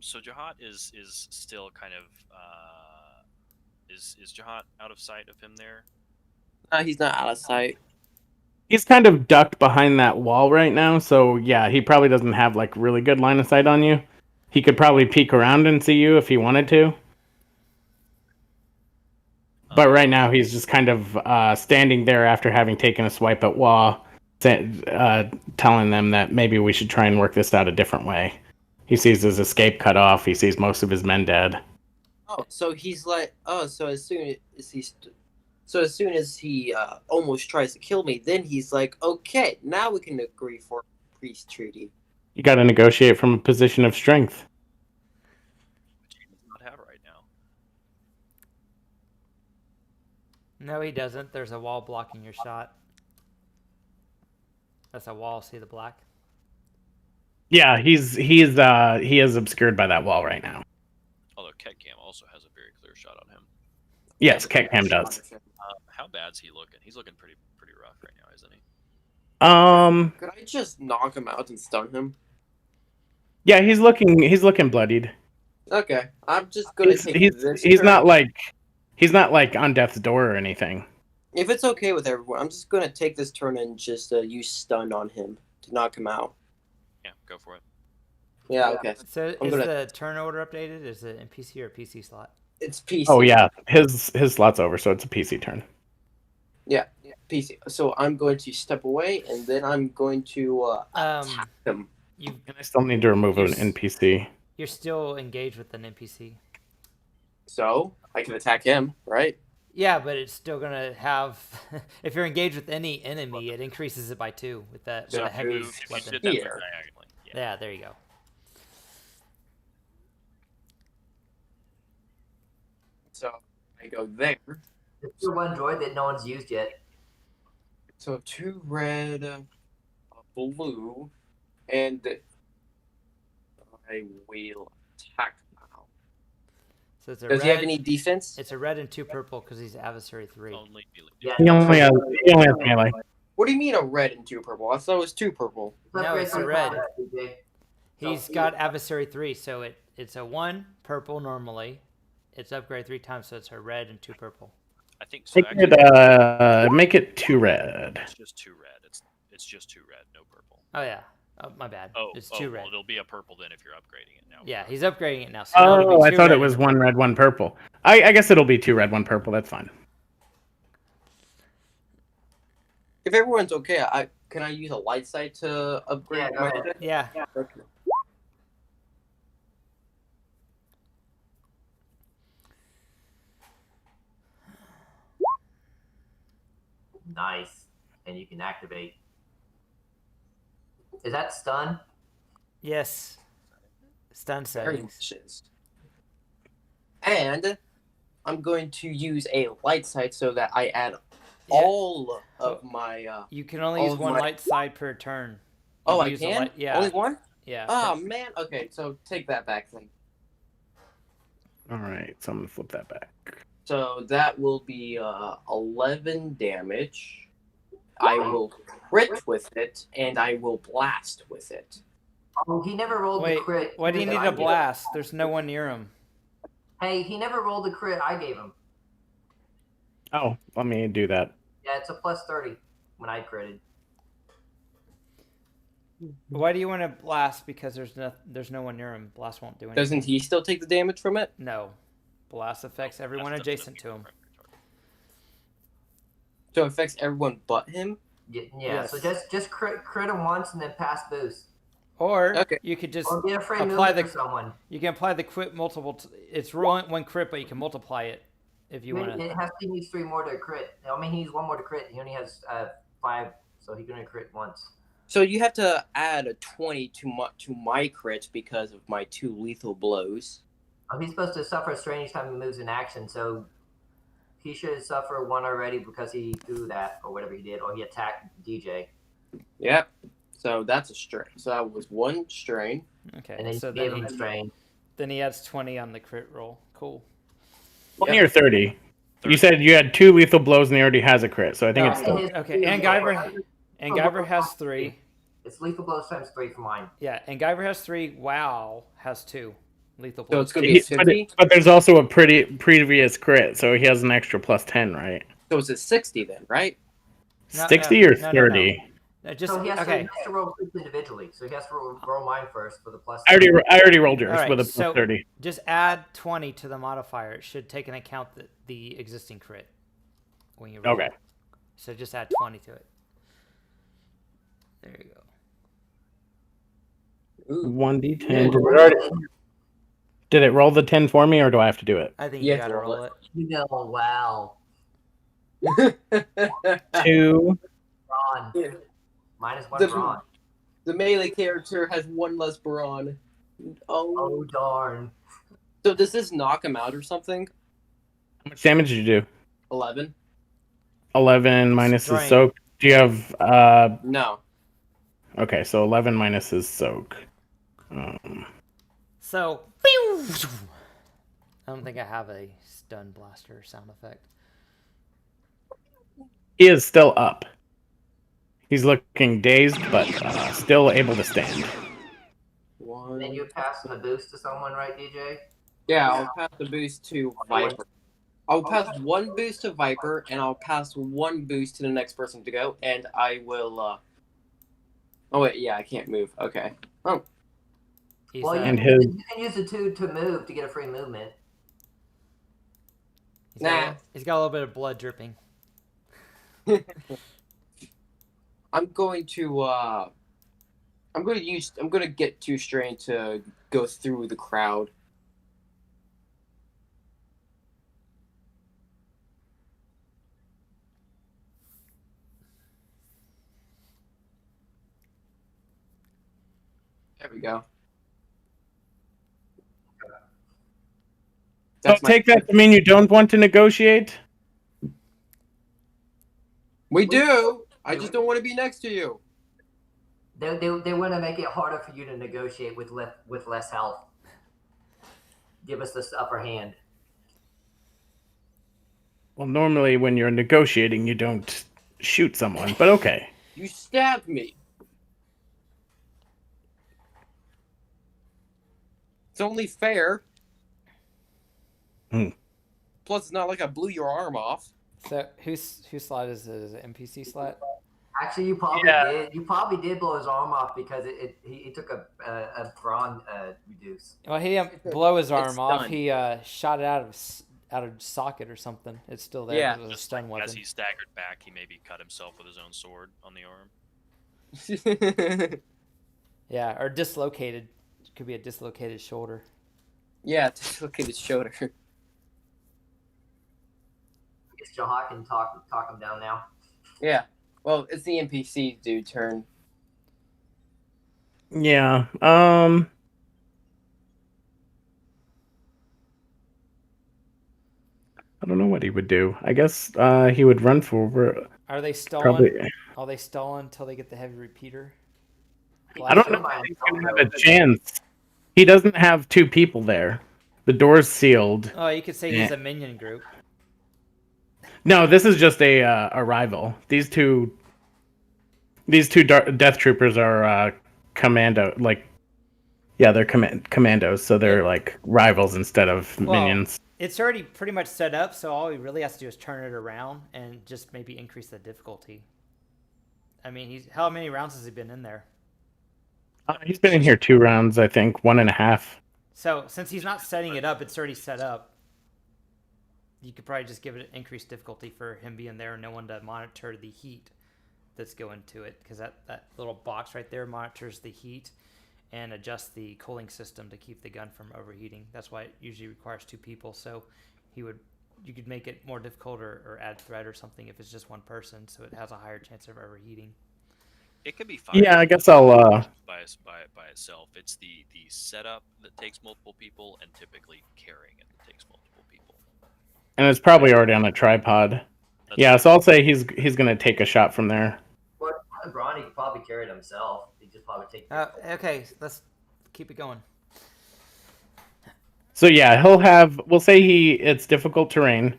So Jahat is still kind of is Jahat out of sight of him there? No, he's not out of sight. He's kind of ducked behind that wall right now, so yeah, he probably doesn't have like really good line of sight on you. He could probably peek around and see you if he wanted to. But right now he's just kind of standing there after having taken a swipe at Wah, telling them that maybe we should try and work this out a different way. He sees his escape cut off. He sees most of his men dead. Oh, so he's like, so as soon as he almost tries to kill me, then he's like, okay, now we can agree for a peace treaty. You got to negotiate from a position of strength. Which he does not have right now. No, he doesn't. There's a wall blocking your shot. That's a wall. See the black? Yeah, he is obscured by that wall right now. Although Ketcam also has a very clear shot on him. Yes, Kekam does. How bad's he looking? He's looking pretty rough right now, isn't he? Could I just knock him out and stun him? Yeah, he's looking bloodied. Okay, I'm just gonna take this. He's turn. not like on death's door or anything. If it's okay with everyone, I'm just gonna take this turn and just use stun on him to knock him out. Yeah, go for it. Yeah. Okay. So I'm is gonna- the turn order updated? Is it in PC or PC slot? It's PC. Oh yeah, his slot's over, so it's a PC turn. Yeah, PC. So I'm going to step away, and then I'm going to attack him. You And I still need to remove an NPC. you're still engaged with an NPC. So I can attack him, right? Yeah, but it's still gonna have. If you're engaged with any enemy, it increases it by 2 with that with So a heavy You weapon. did that Here. diagonally. Yeah. Yeah, there you go. So I go there. It's the one droid that no one's used yet. So 2 red, a blue, and I will attack now. So it's a Does red. he have any defense? It's a red and 2 purple because he's adversary 3. Only melee. Yeah, He only has melee. What do you mean a red and 2 purple? I thought it was 2 purple. No, it's a red. DJ. He's got adversary 3, so it's a 1 purple normally. It's upgrade 3 times, so it's a red and 2 purple. I think so. Make it 2 red. It's just 2 red. It's just 2 red, no purple. Oh yeah, my bad. It's 2 red. Well, it'll be a purple then if you're upgrading it now. Yeah, he's upgrading it now. So now it'll Oh, be I 2 thought red it was and 1 red, 1 purple. I guess it'll be 2 red, 1 purple. That's fine. If everyone's okay, can I use a light sight to upgrade Yeah, go my ahead. deck? Yeah. Okay. Nice. And you can activate. Is that stun? Yes. Stun Very settings. much is. And I'm going to use a light sight so that I add all of my. You can only all use of 1 my- light side per turn. Oh, You I use a can? light- yeah. Only one? Yeah. Oh, man. Okay, so take that back then. All right, so I'm gonna flip that back. So that will be 11 damage. I will crit with it, and I will blast with it. Oh, he never rolled Wait, the crit. why do you that need I a gave. blast? There's no one near him. Hey, he never rolled the crit I gave him. Oh, let me do that. Yeah, it's a plus 30 when I critted. Why do you want to blast? Because there's no one near him. Blast won't do anything. Doesn't he still take the damage from it? No. Blast affects everyone That's adjacent to him. So it affects everyone but him? Yeah, Yes. so just crit him once and then pass boost. Or Okay. you could just Or get a free apply move the for someone. you can apply the crit multiple. It's rolling 1 crit, but you can multiply it if you want to. He needs 3 more to crit. I mean, he needs 1 more to crit. He only has 5, so he can only crit once. So you have to add a 20 to my crit because of my 2 lethal blows. Oh, he's supposed to suffer a strain each time he moves in action, so he should suffer 1 already because he threw that or whatever he did, or he attacked DJ. Yep. So that's a strain. So that was 1 strain. Okay. And then So you gave then him a strain. he adds 20 on the crit roll. Cool. 20 or 30. You said you had 2 lethal blows and he already has a crit, so I think No, it's still. Okay, and Guyver has 3. It's lethal blows times 3 for mine. Yeah, and Guyver has 3. Wow has 2 lethal So blows. it's going to be a But 50. but there's also a pretty previous crit, so he has an extra plus 10, right? So it's a 60 then, right? No, 60 no, or no, no, 30? No, just So he has, okay. he has to roll crits individually. So he has to roll mine first for the plus. I already rolled yours All right, with a plus so 30. just add 20 to the modifier. It should take into account the existing crit when you roll. Okay. So just add 20 to it. There you go. Ooh. 1d10. Did it roll the 10 for me, or do I have to do it? I think You you have gotta to roll roll it. You know, wow. 2. Brawn. Yeah. Minus 1 The- brawn. The melee character has 1 less brawn. Oh. Oh, darn. So does this knock him out or something? How much damage did you do? 11? 11 minus his Strength. soak. Do you have No. okay, so 11 minus his soak. So, I don't think I have a stun blaster sound effect. He is still up. He's looking dazed, but still able to stand. Then 1. you pass on the boost to someone, right, DJ? Yeah, I'll pass the boost to Viper. I'll pass one boost to Viper, and I'll pass one boost to the next person to go, and I will. Oh wait, yeah, I can't move. Okay. Oh, He's, Well, And you his can use the 2 to move to get a free movement. nah. he's got a little bit of blood dripping. I'm going to. I'm going to get 2 strain to go through the crowd. There we go. Don't take that to mean you don't want to negotiate. We do. I just don't want to be next to you. They want to make it harder for you to negotiate with less health. Give us this upper hand. Well, normally when you're negotiating, you don't shoot someone, but okay. You stabbed me. It's only fair. Hmm. Plus, it's not like I blew your arm off. So whose slot is it? Is it NPC slot? Actually, you probably did. You probably did blow his arm off because he took a brawn reduce. Well, he didn't blow his arm off. stunned. He shot it out of socket or something. It's still there. Yeah. It was a Just stun like, as weapon. he staggered back, he maybe cut himself with his own sword on the arm. Yeah, or dislocated. It could be a dislocated shoulder. Yeah, just look at his shoulder. I guess Jahak can talk him down now. Yeah. Well, it's the NPC dude turn. Yeah. I don't know what he would do. I guess he would run forward. Are they stolen? Probably. Are they stolen until they get the heavy repeater? I don't know if he's gonna have a chance. He doesn't have 2 people there. The door's sealed. Oh, you could say he's a minion group. No, this is just a rival. These two death troopers are commando. Like, yeah, they're commandos, so they're like rivals instead of minions. It's already pretty much set up, so all he really has to do is turn it around and just maybe increase the difficulty. I mean, how many rounds has he been in there? He's been in here 2 rounds, I think, 1.5. So since he's not setting it up, it's already set up. You could probably just give it increased difficulty for him being there and no one to monitor the heat that's going to it, because that little box right there monitors the heat and adjusts the cooling system to keep the gun from overheating. That's why it usually requires 2 people. So you could make it more difficult or add threat or something if it's just one person, so it has a higher chance of overheating. It could be fine. Yeah, I guess I'll. By itself. It's the setup that takes multiple people, and typically carrying it that takes multiple people. And it's probably already on a tripod. Yeah, so I'll say he's gonna take a shot from there. Well, Bronny could probably carry it himself. He just probably take. Okay, let's keep it going. So yeah, he'll have. We'll say it's difficult terrain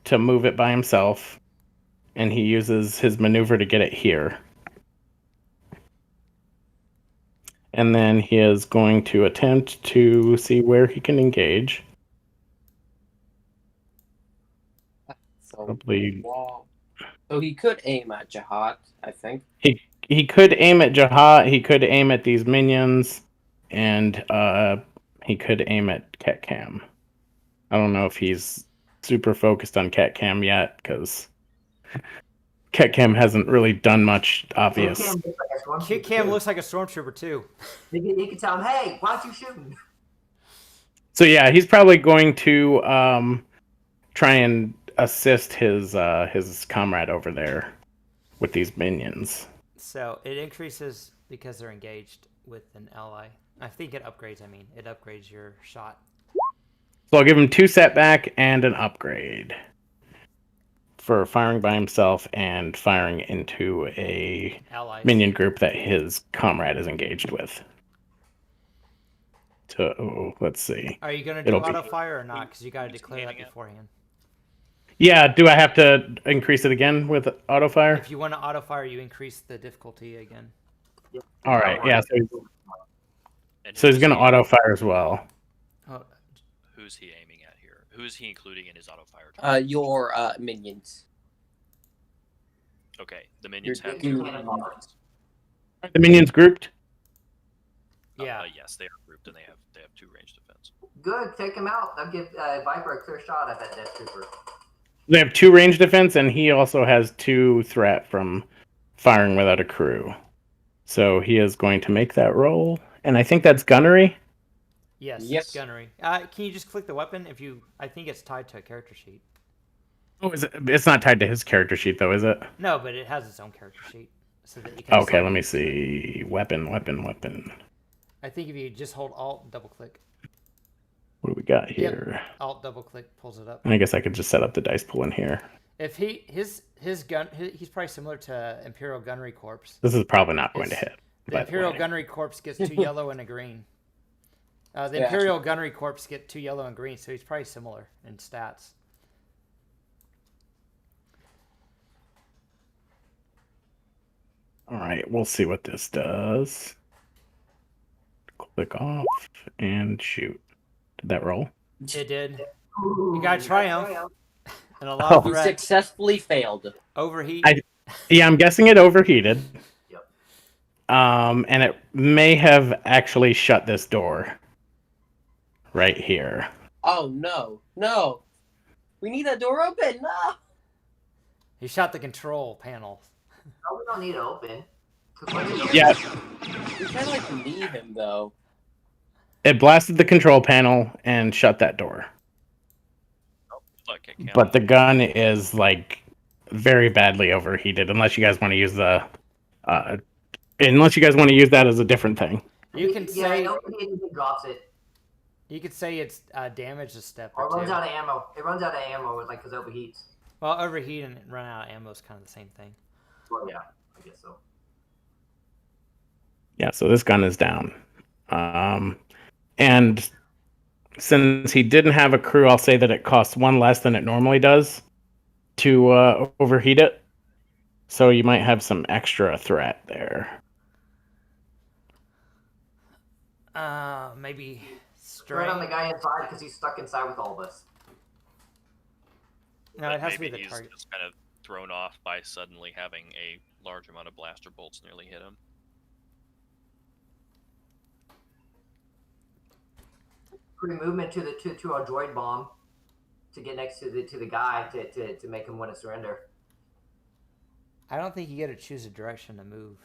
to move it by himself, and he uses his maneuver to get it here. And then he is going to attempt to see where he can engage. So, Probably. So he could aim at Jihad, I think. He could aim at Jihad. He could aim at these minions, and he could aim at Cat Cam. I don't know if he's super focused on Cat Cam yet, because Cat Cam hasn't really done much obvious. Kit Cam looks like a stormtrooper too. You can tell him, "Hey, why aren't you shooting?" So yeah, he's probably going to try and assist his comrade over there with these minions. So it increases because they're engaged with an ally. I think it upgrades. It upgrades your shot. So I'll give him 2 setback and an upgrade for firing by himself and firing into a Allies. minion group that his comrade is engaged with. Let's see. Are you going to do auto fire or not? Because you got to declare that beforehand. Yeah, do I have to increase it again with auto fire? If you want to auto fire, you increase the difficulty again. All right, yeah. So he's going to auto fire as well. Oh, who's he aiming at here? Who is he including in his auto fire? Your minions. Okay, the minions Your have two two cannonballs. defense. Are the minions grouped? Yeah. Yes, they are grouped and they have 2 ranged defense. Good, take him out. I'll give Viper a clear shot at that Death Trooper. They have 2 range defense, and he also has 2 threat from firing without a crew. So he is going to make that roll, and I think that's gunnery. Yes. Yes. Gunnery. Can you just click the weapon if you? I think it's tied to a character sheet. Oh, is it? It's not tied to his character sheet, though, is it? No, but it has its own character sheet, so that you can. Okay, let me see. Weapon. I think if you just hold Alt and double click. What do we got here? Alt double click pulls it up. I guess I could just set up the dice pool in here. If his gun, he's probably similar to Imperial Gunnery Corps. This is probably not going to It's- hit. The by Imperial way. Gunnery Corps gets 2 yellow and a green. The Yeah. Imperial Gunnery Corps get 2 yellow and green, so he's probably similar in stats. All right, we'll see what this does. Click off and shoot. Did that roll? It did. Ooh, You got Triumph and a lot Oh. of You threat. successfully failed. Overheat. Yeah, I'm guessing it overheated. Yep. And it may have actually shut this door. Right here. Oh no! We need that door open. No. He shot the control panel. No, we don't need to open. 'Cause once it's Yeah, We kind of like leave him though. it blasted the control panel and shut that door. Look, it But the gun is like very badly overheated. Unless you guys want to use the, unless you guys want to use that as a different thing. You can yeah, say it drops it. you could say it's damaged a step Or or it runs two. out of ammo. It runs out of ammo like because it overheats. Well, overheat and run out of ammo is kind of the same thing. Well, yeah, I guess so. Yeah, so this gun is down. And since he didn't have a crew, I'll say that it costs 1 less than it normally does to overheat it. So you might have some extra threat there. Maybe Right on the strain. guy inside because he's stuck inside with all of us. No, it has to be maybe the he's target. just kind of thrown off by suddenly having a large amount of blaster bolts nearly hit him. Pretty movement to our droid bomb to get next to the guy to make him want to surrender. I don't think you get to choose a direction to move.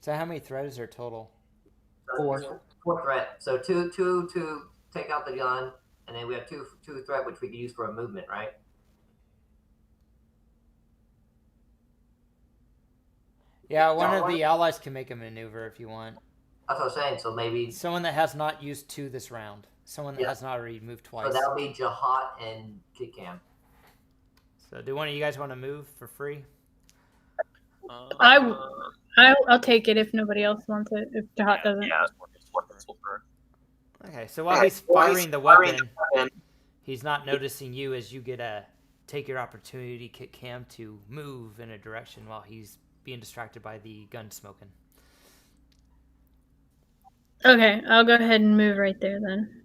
So how many threats is there total? 4. 4 threat. So two to take out the gun, and then we have two threat which we can use for a movement, right? Yeah, one of the allies can make a maneuver if you want. That's what I'm saying. So maybe Someone that has not used 2 this round. Someone that Yeah. has not already moved so twice. that'll be Jahat and Kit Cam. So do one of you guys want to move for free? I'll take it if nobody else wants it. If Jahat doesn't. Okay, so while he's firing the weapon, he's not noticing you as you get a take your opportunity, Kit Cam, to move in a direction while he's being distracted by the gun smoking. Okay, I'll go ahead and move right there then.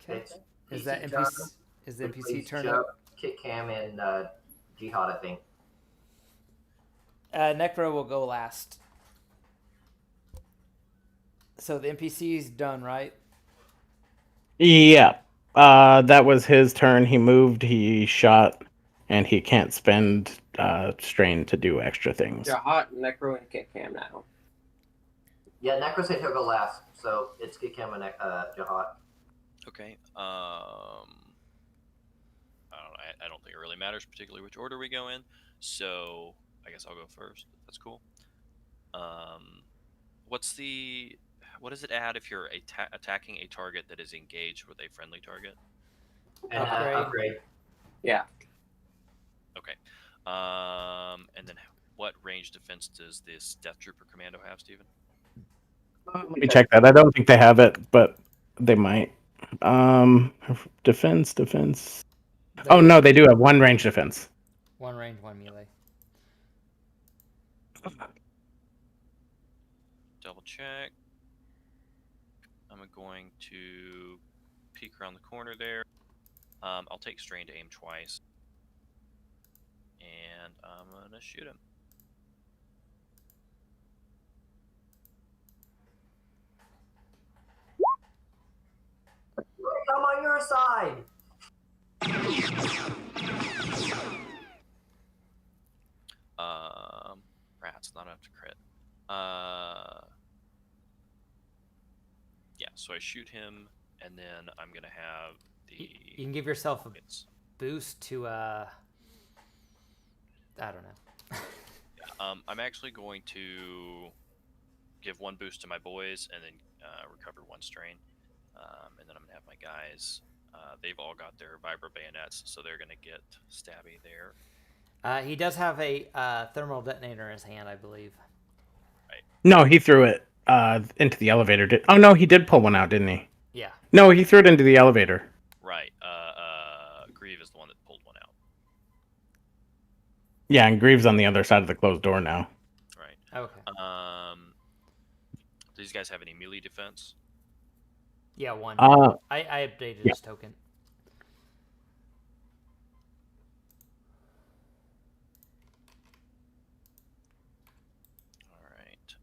Okay. It's Is that PC NPC? Is the NPC It's turn Chuck, up? Kit Cam and Jihad, I think. Necro will go last. So the NPC's done, right? Yeah. That was his turn. He moved, he shot, and he can't spend strain to do extra things. Jahat, Necro, and Kit Cam now. Yeah, Necro said he'll go last, so it's Kit Cam and Jihad. Okay. I don't know. I don't think it really matters particularly which order we go in. So I guess I'll go first. That's cool. What does it add if you're attacking a target that is engaged with a friendly target? And upgrade. Yeah. Okay. And then what range defense does this Death Trooper Commando have, Steven? Let me check that. I don't think they have it, but they might. Defense. Oh no, they do have one range defense. One range, one melee. Double check. I'm going to peek around the corner there. I'll take strain to aim twice. And I'm gonna shoot him. I'm on your side. Rats, not enough to crit. Yeah, so I shoot him, and then I'm gonna have the. You can give yourself a It's, boost to I don't know. I'm actually going to give one boost to my boys, and then recover one strain, and then I'm gonna have my guys. They've all got their vibro bayonets, so they're gonna get stabby there. He does have a thermal detonator in his hand, I believe. No, he threw it into the elevator. Oh no, he did pull one out, didn't he? Yeah. No, he threw it into the elevator. Right. Grieve is the one that pulled one out. Yeah, and Greaves on the other side of the closed door now. Right. Okay. Do these guys have any melee defense? Yeah, one. Uh, I updated yeah. his token. All right.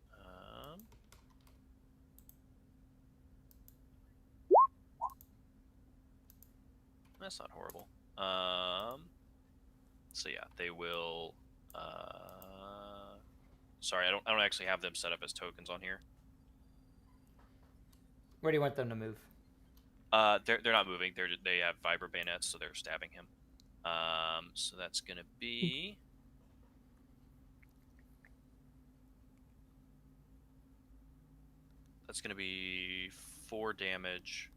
That's not horrible. So yeah, they will. Sorry, I don't actually have them set up as tokens on here. Where do you want them to move? They're not moving. They have vibro bayonets, so they're stabbing him. So that's gonna be. That's gonna be 4 damage.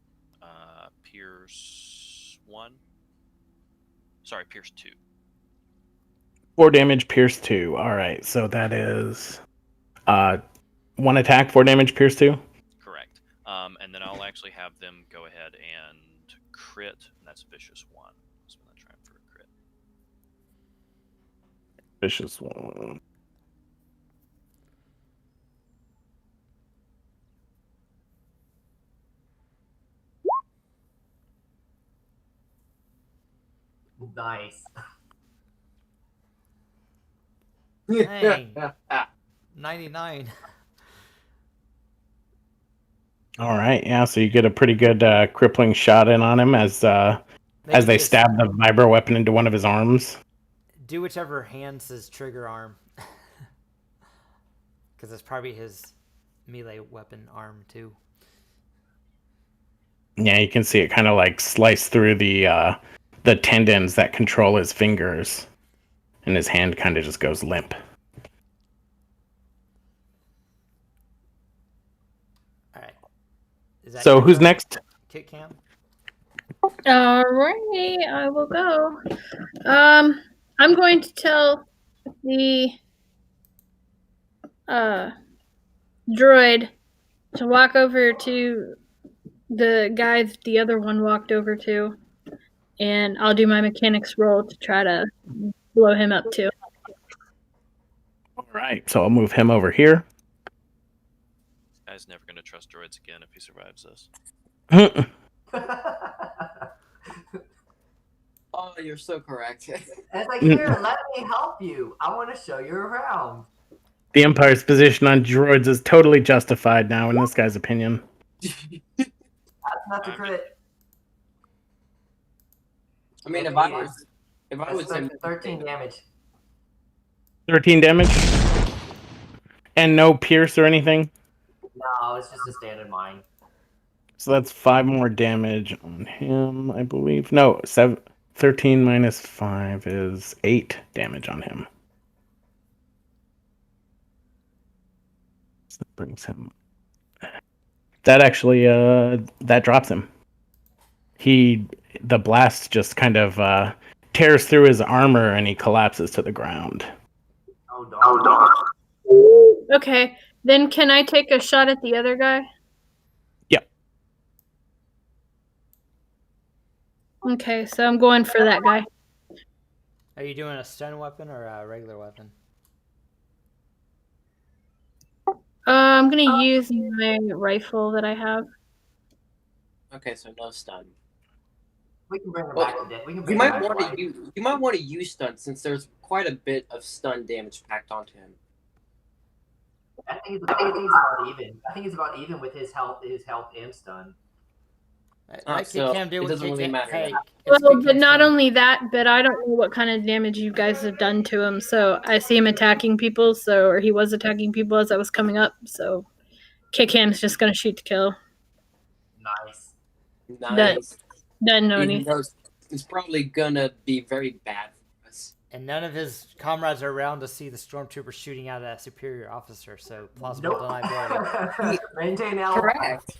Pierce 1. Sorry, Pierce 2. 4 damage, Pierce 2. All right, so that is 1 attack, 4 damage, Pierce 2. Correct. And then I'll actually have them go ahead and crit, and that's Vicious 1. So I'm gonna try for a crit. Vicious 1. Nice. Dang. 99. All right, yeah. So you get a pretty good crippling shot in on him as they just stab the vibro weapon into one of his arms. do whichever hand's his trigger arm. Because it's probably his melee weapon arm, too. Yeah, you can see it kind of like slice through the tendons that control his fingers, and his hand kind of just goes limp. All right. Is that So your who's turn, next? Kit Cam? Alrighty, I will go. I'm going to tell the droid to walk over to the guy that the other one walked over to, and I'll do my mechanics roll to try to blow him up too. All right, so I'll move him over here. This guy's never gonna trust droids again if he survives this. Oh, you're so correct. It's like, here, let me help you. I want to show you around. The Empire's position on droids is totally justified now, in this guy's opinion. That's not the crit. I mean, if I was him, 13 damage. 13 damage? And no pierce or anything? No, it's just a standard mine. So that's 5 more damage on him, I believe. No, 13 minus 5 is 8 damage on him. So that brings him. That actually, that drops him. The blast just kind of tears through his armor and he collapses to the ground. Oh, darn. Okay, then can I take a shot at the other guy? Yep. Okay, so I'm going for that guy. Are you doing a stun weapon or a regular weapon? I'm gonna use my rifle that I have. Okay, so no stun. We can bring her Well, back to death. We can You bring her might back to want life. to use stun since there's quite a bit of stun damage packed onto him. I think it's about even. I think it's about even with his health and stun. Like So Cam did it with doesn't really matter Hey, then. it's Well, Kick but Cam's not turn. only that, but I don't know what kind of damage you guys have done to him. So I see him attacking people, or he was attacking people as I was coming up. So Kick Ham's just gonna shoot to kill. Nice. Nice. Doesn't know Even anything. though it's probably gonna be very bad for us. And none of his comrades are around to see the stormtrooper shooting at a superior officer, so plausible Nope. deniability. Maintain L. Correct.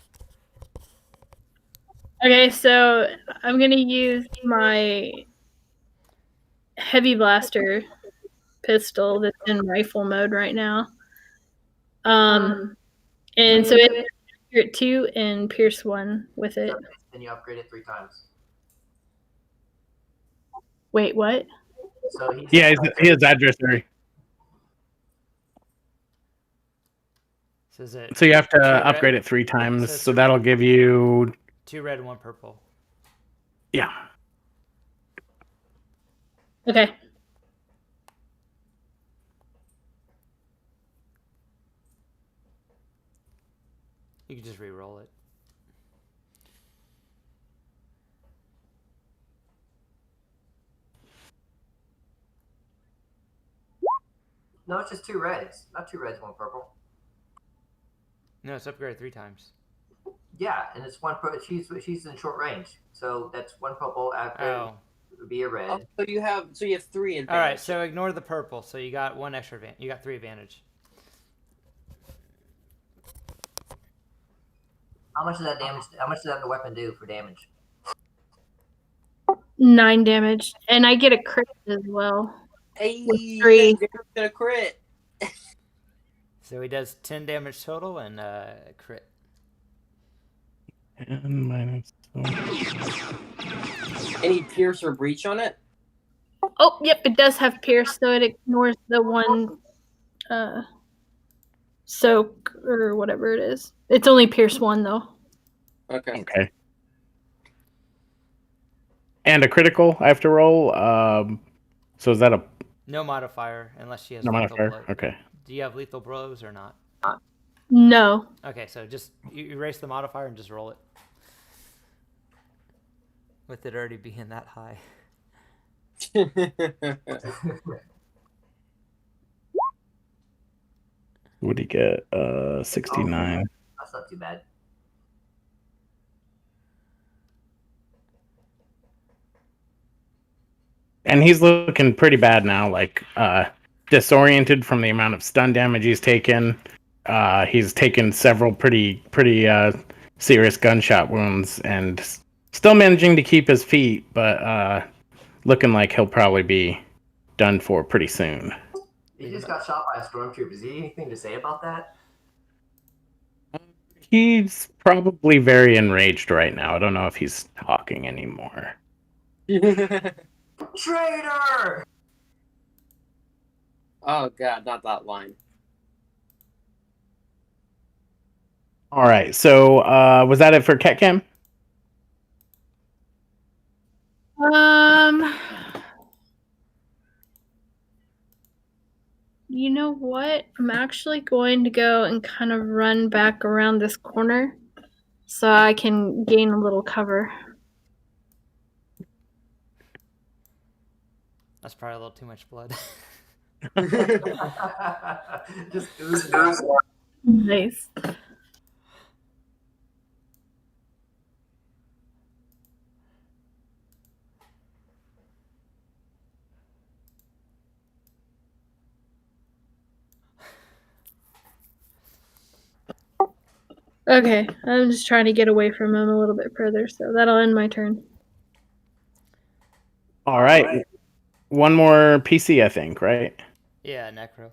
Okay, so I'm gonna use my heavy blaster pistol that's in rifle mode right now. And so it's accurate 2 and pierce 1 with it. Then you upgrade it 3 times. Wait, what? So He is adversary. So is it So you have to red? upgrade it 3 times. So So that'll give you 2 red and 1 purple? yeah. Okay. You can just re-roll it. no, it's just 2 reds, not 2 reds, 1 purple. No, it's upgraded 3 times. Yeah, and it's 1 purple. She's in short range, so that's 1 purple after Oh. it would be a red. Oh, so you have 3 advantage. All right, so ignore the purple. So you got 1 extra advantage. You got 3 advantage. How much does that damage? How much does that weapon do for damage? 9 damage. And I get a crit as well. Hey, With 3. you're gonna crit. So he does 10 damage total and crit. And minus. Any pierce or breach on it? Oh, yep, it does have pierce, so it ignores the 1 soak or whatever it is. It's only pierce 1 though. Okay. Okay. And a critical I have to roll. So is that a No modifier unless she has no lethal modifier? blow. Okay. Do you have lethal blows or not? No. Okay, so just you erase the modifier and just roll it. With it already being that high. What do you get? 69. That's not too bad. And he's looking pretty bad now, like disoriented from the amount of stun damage he's taken. He's taken several pretty serious gunshot wounds and still managing to keep his feet, but looking like he'll probably be done for pretty soon. He just got shot by a stormtrooper. Is he anything to say about that? He's probably very enraged right now. I don't know if he's talking anymore. Traitor! Oh god, not that line. All right, so was that it for Ketcam? You know what? I'm actually going to go and kind of run back around this corner so I can gain a little cover. That's probably a little too much blood. Just oozing out. Nice. Okay, I'm just trying to get away from him a little bit further, so that'll end my turn. All right. One more PC, I think, right? Yeah, Necro.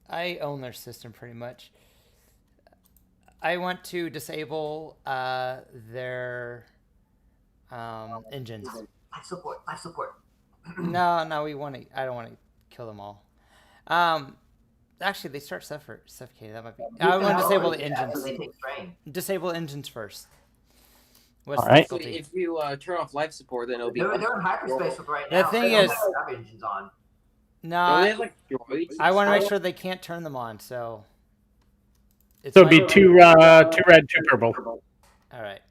I own their system pretty much. I want to disable their engines. Life support. Life support. No, we want to. I don't want to kill them all. Actually, they start suffocating. That might be. I want to disable the engines. So they take strain. Disable engines first. What's All right. So difficulty? if you turn off life support, then it'll be. They're in hyperspace right The now. thing They don't is- have engines on. No, Do they have like droids? I want to make sure they can't turn them on. So. It's So it'd be fine. 2 red, 2 purple. All right.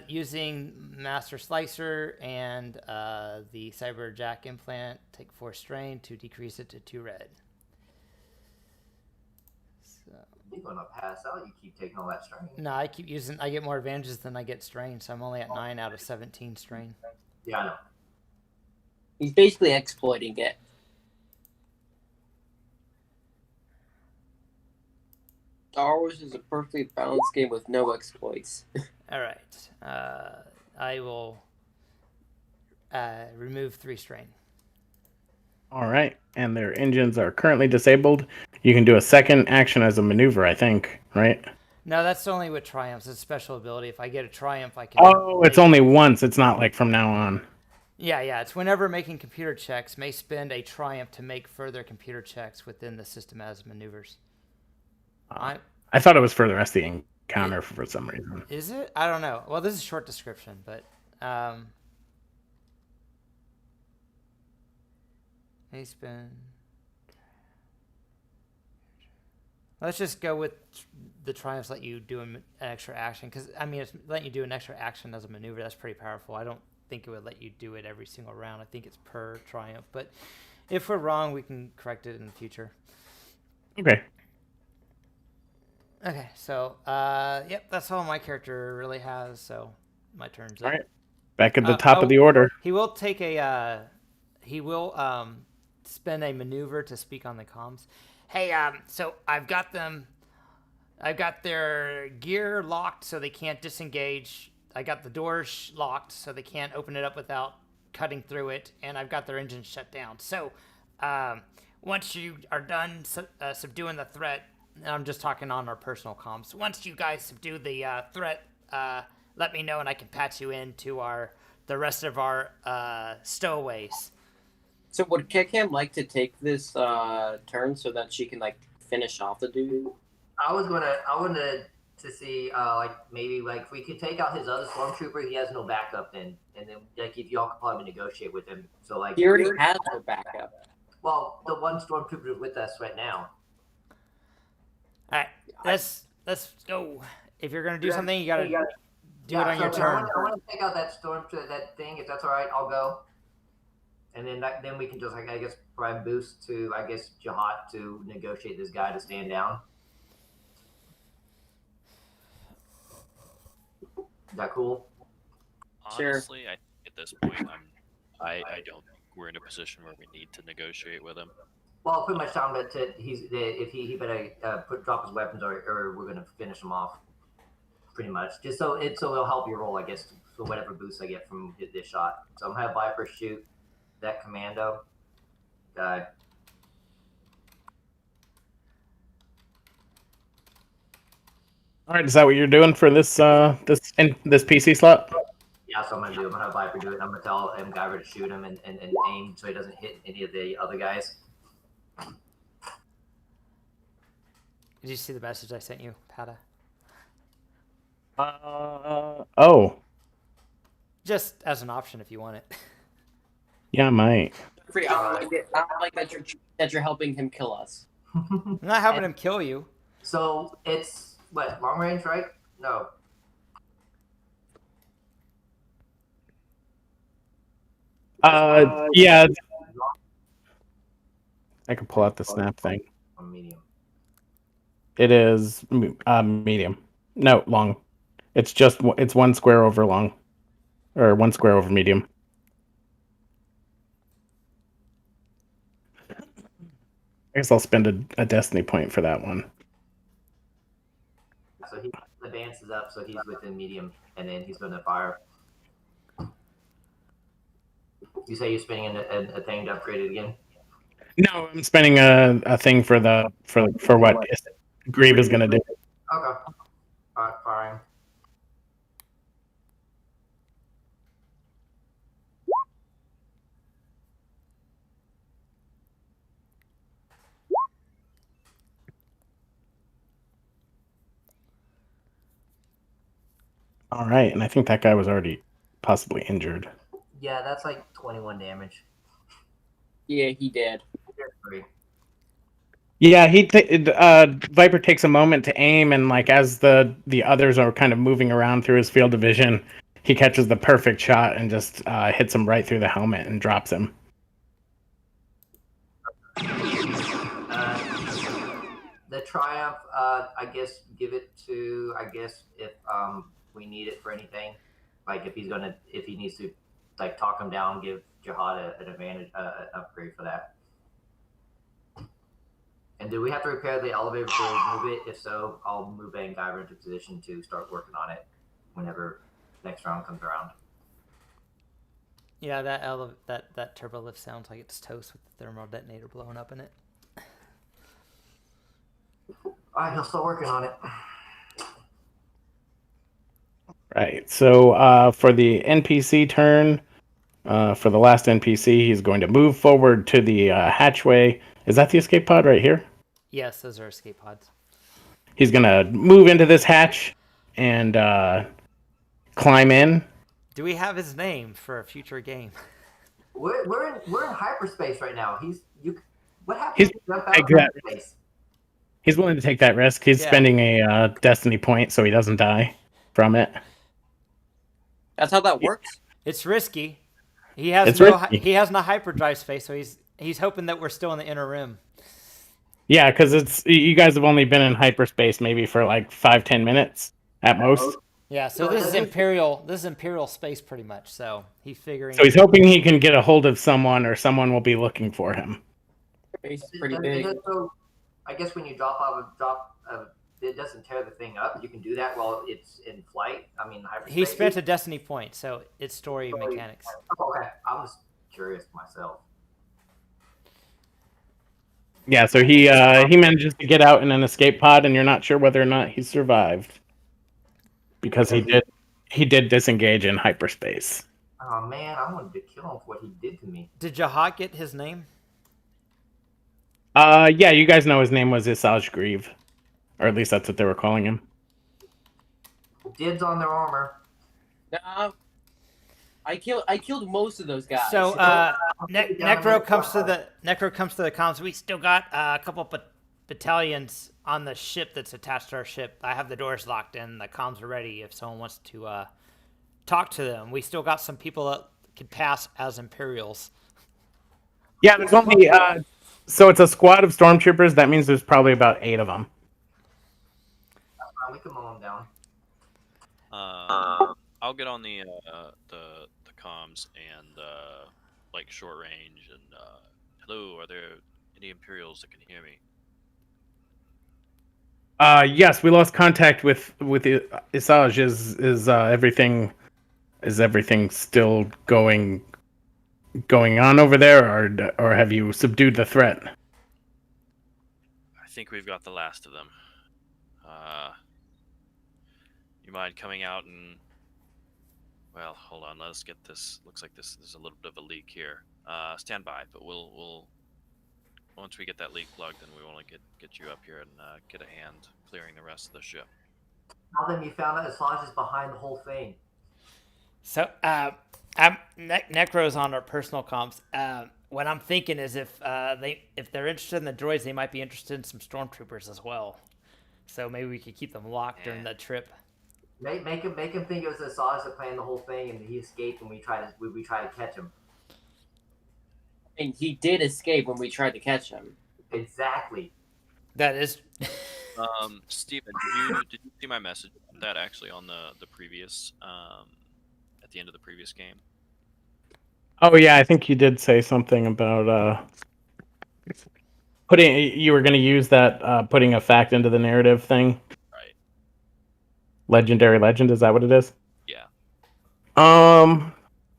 Using Master Slicer and the Cyber Jack implant, take 4 strain to decrease it to 2 red. So, You're gonna pass out. You keep taking all that strain. no, I keep using. I get more advantages than I get strain, so I'm only at 9 out of 17 strain. Yeah, I know. He's basically exploiting it. Star Wars is a perfectly balanced game with no exploits. All right. I will remove 3 strain. All right, and their engines are currently disabled. You can do a second action as a maneuver, I think, right? No, that's only with triumphs. It's a special ability. If I get a triumph, I can. Oh, it's only once. It's not like from now on. Yeah. It's whenever making computer checks, may spend a triumph to make further computer checks within the system as maneuvers. I thought it was for the rest of the encounter for some reason. Is it? I don't know. Well, this is a short description, but may spend. Let's just go with the triumphs. Let you do an extra action because I mean, it's letting you do an extra action as a maneuver. That's pretty powerful. I don't think it would let you do it every single round. I think it's per triumph. But if we're wrong, we can correct it in the future. Okay. Okay, so yep, that's all my character really has. So my turn's up. All right. Back at the top of the order. He will take a. He will spend a maneuver to speak on the comms. Hey, so I've got them. I've got their gear locked so they can't disengage. I got the doors locked so they can't open it up without cutting through it, and I've got their engines shut down. So, once you are done subduing the threat, and I'm just talking on our personal comms. Once you guys subdue the threat, let me know, and I can patch you into the rest of our stowaways. So would Kickham like to take this turn so that she can like finish off the dude? I wanted to see like maybe like if we could take out his other stormtrooper, he has no backup then, and then like if y'all could probably negotiate with him. So like He already has no backup. well, the one stormtrooper is with us right now. All right, let's go. If you're gonna do something, you gotta do it on your so turn. I want to take out that that thing. If that's all right, I'll go. And then we can just like I guess provide boost to I guess Jahat to negotiate this guy to stand down. Is that cool? Sure. Honestly, I think at this point, I don't think we're in a position where we need to negotiate with him. Well, pretty much time that he better drop his weapons or we're gonna finish him off. Pretty much, just so it'll help your roll, I guess, for whatever boost I get from this shot. So I'm gonna have Viper shoot that commando guy. All right, is that what you're doing for this this PC slot? Yeah, so I'm gonna do. I'm gonna have Viper do it. I'm gonna tell Guyver to shoot him and aim so he doesn't hit any of the other guys. Did you see the message I sent you, Pata? Oh, Just as an option if you want it. yeah, I might. I don't like that you're helping him kill us. I'm not having him kill you. So it's what long range, right? No. Yeah. I can pull out the snap thing. On medium. It is medium. No, long. It's 1 square over long, or 1 square over medium. I guess I'll spend a destiny point for that one. So he advances up, so he's within medium, and then he's gonna fire. You say you're spinning a thing to upgrade it again? No, I'm spending a thing for what Grieve is gonna do. Okay. Alright, firing. All right, and I think that guy was already possibly injured. Yeah, that's like 21 damage. Yeah, he did. Three. Yeah, Viper takes a moment to aim, and like as the others are kind of moving around through his field of vision, he catches the perfect shot and just hits him right through the helmet and drops him. The triumph, I guess, give it to, I guess, if we need it for anything, like if he needs to, like talk him down, give Jihad an advantage, an upgrade for that. And do we have to repair the elevator before we move it? If so, I'll move Van Guyver into position to start working on it whenever next round comes around. Yeah, that turbo lift sounds like it's toast with the thermal detonator blowing up in it. All right, he'll start working on it. Right. So for the NPC turn, for the last NPC, he's going to move forward to the hatchway. Is that the escape pod right here? Yes, those are escape pods. He's going to move into this hatch and climb in. Do we have his name for a future game? We're in hyperspace right now. What happens if you jump out of hyperspace? He's willing to take that risk. He's spending a destiny point so he doesn't die from it. That's how that works. It's risky. He has he has no hyperdrive space, so he's hoping that we're still in the inner rim. Yeah, because you guys have only been in hyperspace maybe for like 5-10 minutes at most. Yeah, so this is Imperial. This is Imperial space pretty much. So he's figuring. So he's hoping he can get a hold of someone, or someone will be looking for him. Space is pretty big. So I guess when you it doesn't tear the thing up. You can do that while it's in flight. I mean, hyperspace. He spent a destiny point, so it's story mechanics. Okay, I'm just curious myself. Yeah, so he manages to get out in an escape pod, and you're not sure whether or not he survived because he did disengage in hyperspace. Oh man, I wanted to kill him for what he did to me. Did Jihad get his name? Yeah, you guys know his name was Salvage, or at least that's what they were calling him. Dibs on their armor. No, I killed most of those guys. So Necro comes to the comms. We still got a couple battalions on the ship that's attached to our ship. I have the doors locked in. The comms are ready if someone wants to talk to them. We still got some people that could pass as Imperials. Yeah, there's only so it's a squad of stormtroopers. That means there's probably about 8 of them. We can mow them down. I'll get on the comms and like short range and hello, are there any Imperials that can hear me? Yes, we lost contact with Salvage. Is everything still going on over there, or have you subdued the threat? I think we've got the last of them. You mind coming out and... Well, hold on. Let's get this. Looks like there's a little bit of a leak here. Stand by, but we'll once we get that leak plugged, then we want to get you up here and get a hand clearing the rest of the ship. Tell them you found out Salvage is behind the whole thing. So, Necro's on our personal comms. What I'm thinking is if they're interested in the droids, they might be interested in some stormtroopers as well. So maybe we could keep them locked during the trip. Make him think it was Salvage that planned the whole thing, and he escaped when we try to catch him. And he did escape when we tried to catch him. Exactly. That is. Steven, did you see my message that actually on the previous at the end of the previous game? Oh yeah, I think you did say something about you were going to use that putting a fact into the narrative thing. Right. Legendary legend, is that what it is? Yeah.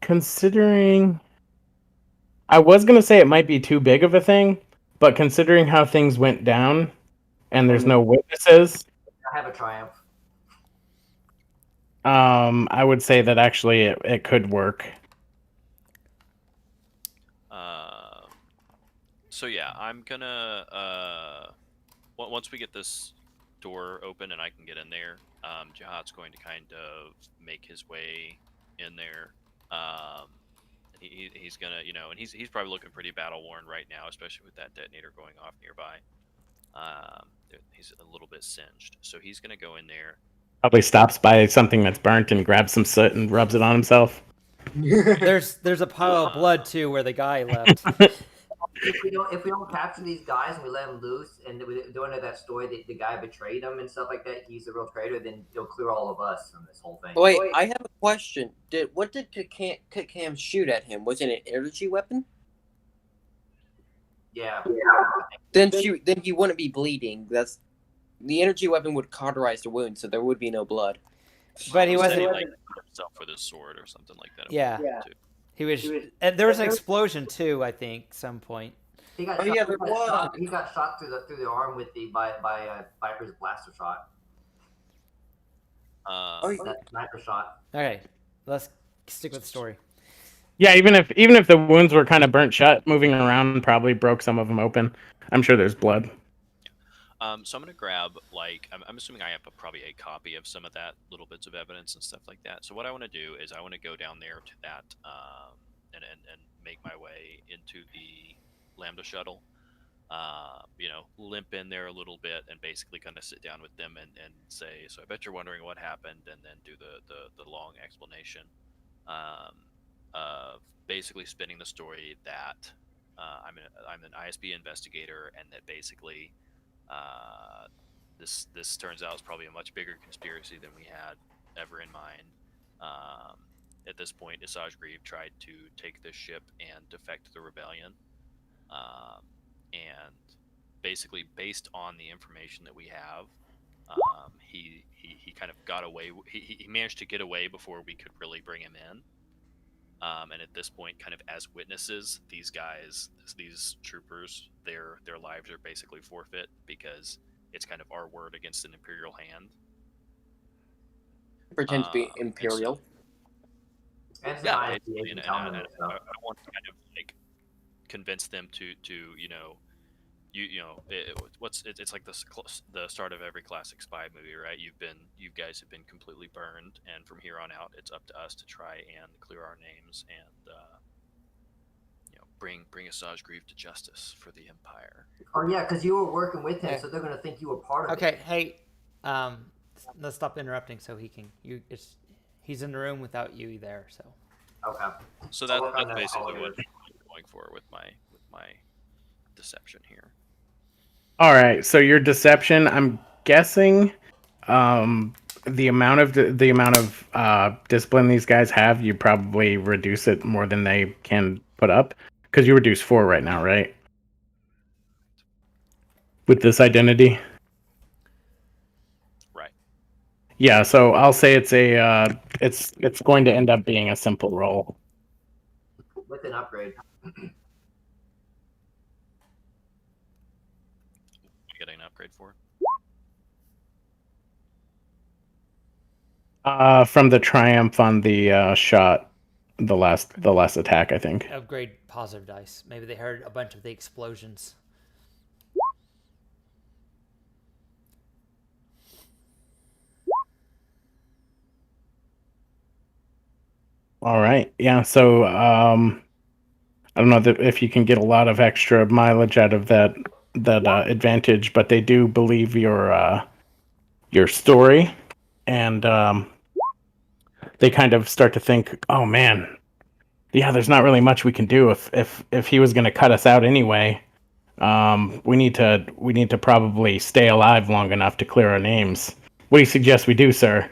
Considering I was going to say it might be too big of a thing, but considering how things went down and there's no witnesses, I have a triumph. I would say that actually it could work. So yeah, I'm gonna once we get this door open and I can get in there, Jihad's going to kind of make his way in there. He's gonna, and he's probably looking pretty battle worn right now, especially with that detonator going off nearby. He's a little bit singed, so he's gonna go in there. Probably stops by something that's burnt and grabs some soot and rubs it on himself. There's a pile of blood too where the guy left. If we don't capture these guys and we let them loose, and we don't know that story, the guy betrayed them and stuff like that, he's the real traitor, then he'll clear all of us from this whole thing. Wait, I have a question. What did Cam shoot at him? Was it an energy weapon? Yeah. Then he wouldn't be bleeding. The energy weapon would cauterize the wound, so there would be no blood. But he Said wasn't. like himself with his sword or something like that. Yeah. He was. And there was an explosion too, I think, some point. He got he got shot through the arm with by Viper's blaster shot. That sniper shot. Okay, let's stick with the story. Yeah, even if the wounds were kind of burnt shut, moving around probably broke some of them open. I'm sure there's blood. So I'm gonna grab I'm assuming I have probably a copy of some of that little bits of evidence and stuff like that. So what I want to do is I want to go down there to that and make my way into the Lambda shuttle. Limp in there a little bit and basically kind of sit down with them and say, so I bet you're wondering what happened, and then do the long explanation of basically spinning the story that I'm an ISB investigator, and that basically this turns out is probably a much bigger conspiracy than we had ever in mind. At this point, Asajj Greaves tried to take this ship and defect the rebellion, and basically based on the information that we have, he kind of got away. He managed to get away before we could really bring him in. And at this point, kind of as witnesses, these guys, these troopers, their lives are basically forfeit because it's kind of our word against an Imperial hand. Pretend to be Imperial. Yeah, basically, and I want to kind of convince them to it's like the start of every classic spy movie, right? You guys have been completely burned, and from here on out, it's up to us to try and clear our names and bring Asajj Greaves to justice for the Empire. Oh yeah, because you were working with him, so they're gonna think you were part of it. Okay, hey, let's stop interrupting so he can. He's in the room without you there, so. Okay. So that's basically what I'm going for with my deception here. All right, so your deception, I'm guessing, the amount of discipline these guys have, you probably reduce it more than they can put up, because you reduce 4 right now, right? With this identity. Right. Yeah, so I'll say it's it's going to end up being a simple roll. With an upgrade. Getting an upgrade for? From the triumph on the shot, the last attack, I think. Upgrade positive dice. Maybe they heard a bunch of the explosions. All right, yeah. So I don't know if you can get a lot of extra mileage out of that advantage, but they do believe your story, and they kind of start to think, oh man, yeah, there's not really much we can do if he was going to cut us out anyway. We need to probably stay alive long enough to clear our names. What do you suggest we do, sir?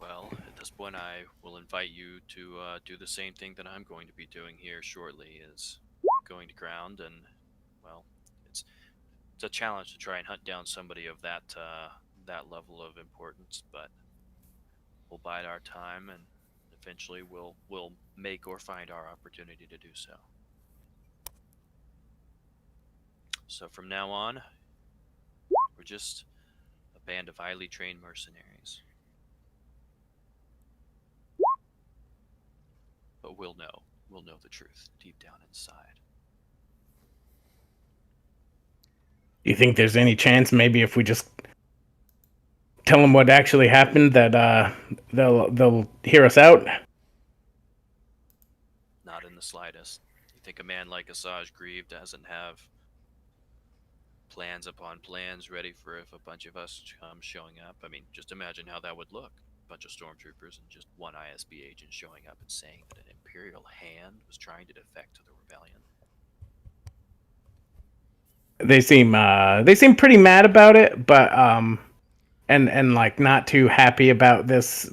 Well, at this point, I will invite you to do the same thing that I'm going to be doing here shortly, is going to ground, and well, it's a challenge to try and hunt down somebody of that level of importance, but we'll bide our time, and eventually we'll make or find our opportunity to do so. So from now on, we're just a band of highly trained mercenaries. But we'll know the truth deep down inside. Do you think there's any chance maybe if we just tell them what actually happened, that they'll hear us out? Not in the slightest. You think a man like Asajj Greaves doesn't have plans upon plans ready for if a bunch of us come showing up? I mean, just imagine how that would look. A bunch of stormtroopers and just one ISB agent showing up and saying that an Imperial hand was trying to defect to the rebellion. They seem pretty mad about it, but and like not too happy about this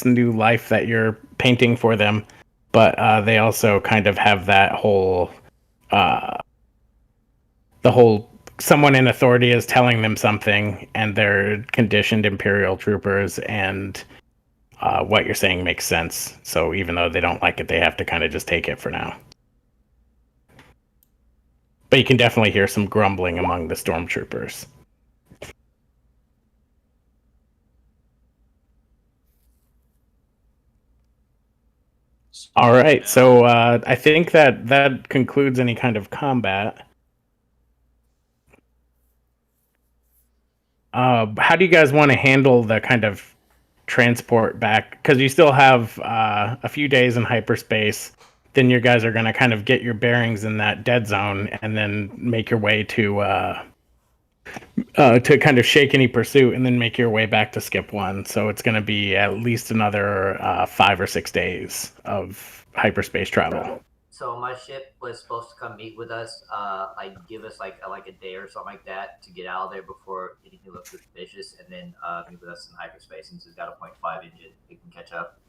new life that you're painting for them. But they also kind of have that whole the whole someone in authority is telling them something, and they're conditioned Imperial troopers, and what you're saying makes sense. So even though they don't like it, they have to kind of just take it for now. But you can definitely hear some grumbling among the stormtroopers. All right, so I think that concludes any kind of combat. How do you guys want to handle the kind of transport back? Because you still have a few days in hyperspace. Then you guys are going to kind of get your bearings in that dead zone, and then make your way to kind of shake any pursuit, and then make your way back to Skip One. So it's going to be at least another 5 or 6 days of hyperspace travel. So my ship was supposed to come meet with us, like give us like a day or something like that to get out of there before anything looks suspicious, and then meet with us in hyperspace. Since it's got a 0.5 engine, it can catch up.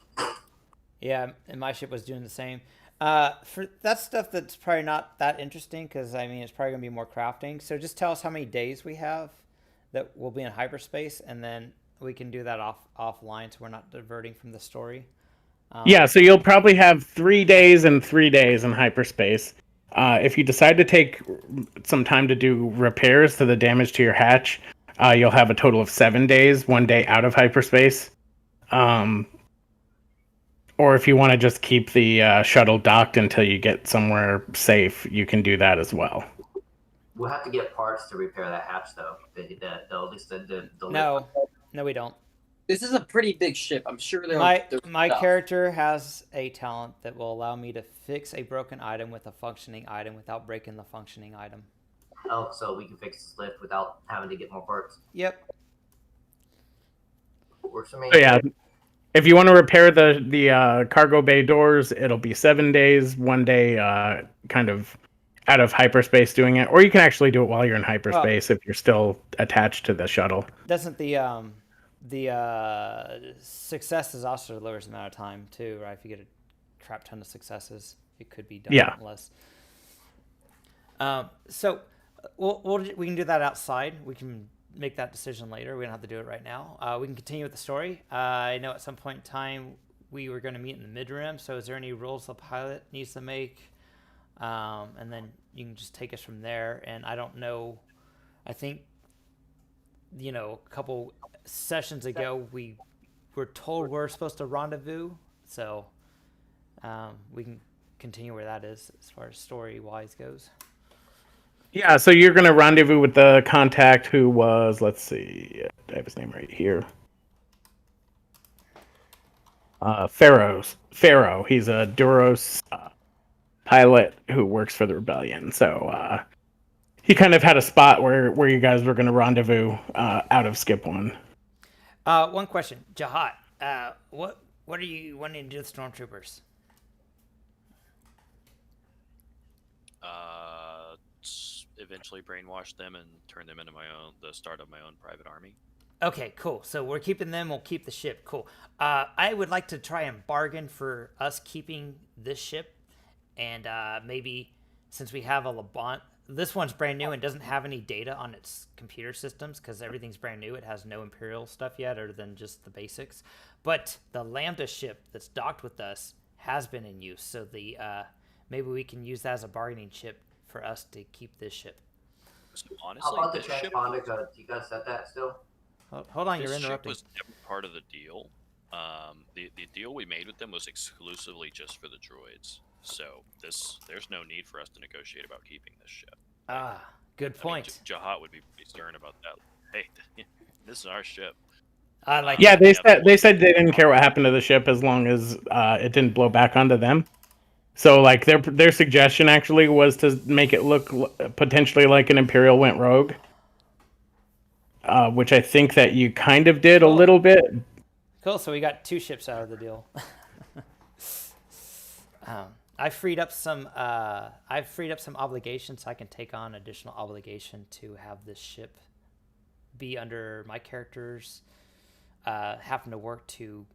Yeah, and my ship was doing the same. For that stuff, that's probably not that interesting because I mean it's probably gonna be more crafting. So just tell us how many days we have that we'll be in hyperspace, and then we can do that offline, so we're not diverting from the story. Yeah, so you'll probably have 3 days and 3 days in hyperspace. If you decide to take some time to do repairs to the damage to your hatch, you'll have a total of 7 days, 1 day out of hyperspace. Or if you want to just keep the shuttle docked until you get somewhere safe, you can do that as well. We'll have to get parts to repair that hatch, though. At least the No, we don't. This is a pretty big ship. I'm sure there. My character has a talent that will allow me to fix a broken item with a functioning item without breaking the functioning item. Oh, so we can fix this lift without having to get more parts. Yep. Works for me. So yeah, if you want to repair the cargo bay doors, it'll be 7 days, 1 day kind of out of hyperspace doing it, or you can actually do it while you're in hyperspace if you're still attached to the shuttle. Doesn't the success is also the lowest amount of time too, right? If you get a crap ton of successes, it could be done less. So we can do that outside. We can make that decision later. We don't have to do it right now. We can continue with the story. I know at some point in time we were going to meet in the mid-rim. So is there any rules the pilot needs to make? And then you can just take us from there. And I don't know. I think, a couple sessions ago we were told we're supposed to rendezvous. So we can continue where that is as far as story-wise goes. Yeah, so you're going to rendezvous with the contact who was, let's see, I have his name right here. Pharaoh. He's a Duros pilot who works for the rebellion. So he kind of had a spot where you guys were going to rendezvous out of Skip One. One question, Jahat. What are you wanting to do with stormtroopers? Eventually brainwash them and turn them into the start of my own private army. Okay, cool. So we're keeping them. We'll keep the ship. Cool. I would like to try and bargain for us keeping this ship, and maybe since we have a Labant, this one's brand new and doesn't have any data on its computer systems because everything's brand new. It has no Imperial stuff yet, other than just the basics. But the Lambda ship that's docked with us has been in use, so the maybe we can use that as a bargaining chip for us to keep this ship. So honestly, how about the this ship, transponder? Do you guys set that still? Hold on, you're this ship interrupting. was never part of the deal. The deal we made with them was exclusively just for the droids. So there's no need for us to negotiate about keeping this ship. Good point. Jahat would be stern about that. Hey, this is our ship. I like Yeah, that. they said they didn't care what happened to the ship as long as it didn't blow back onto them. So like their suggestion actually was to make it look potentially like an Imperial went rogue, which I think that you kind of did a little bit. Cool. So we got 2 ships out of the deal. I freed up some. I've freed up some obligations, so I can take on additional obligation to have this ship be under my characters having to work to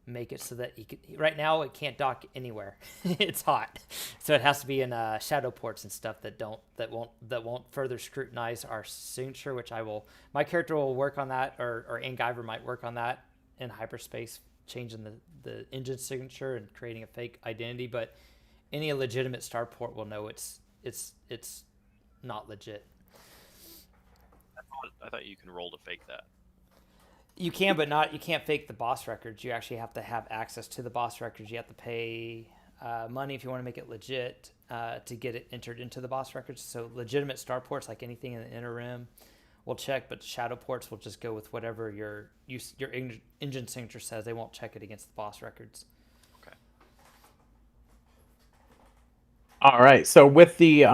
make it so that he could. Right now, it can't dock anywhere. It's hot, so it has to be in shadow ports and stuff that won't further scrutinize our signature. Which I will. My character will work on that, or Angiver might work on that in hyperspace, changing the engine signature and creating a fake identity. But any legitimate starport will know it's not legit. I thought you can roll to fake that. You can, but not. You can't fake the boss records. You actually have to have access to the boss records. You have to pay money if you want to make it legit to get it entered into the boss records. So legitimate starports, like anything in the inner rim, will check, but shadow ports will just go with whatever your engine signature says. They won't check it against the boss records. Okay. All right. So with the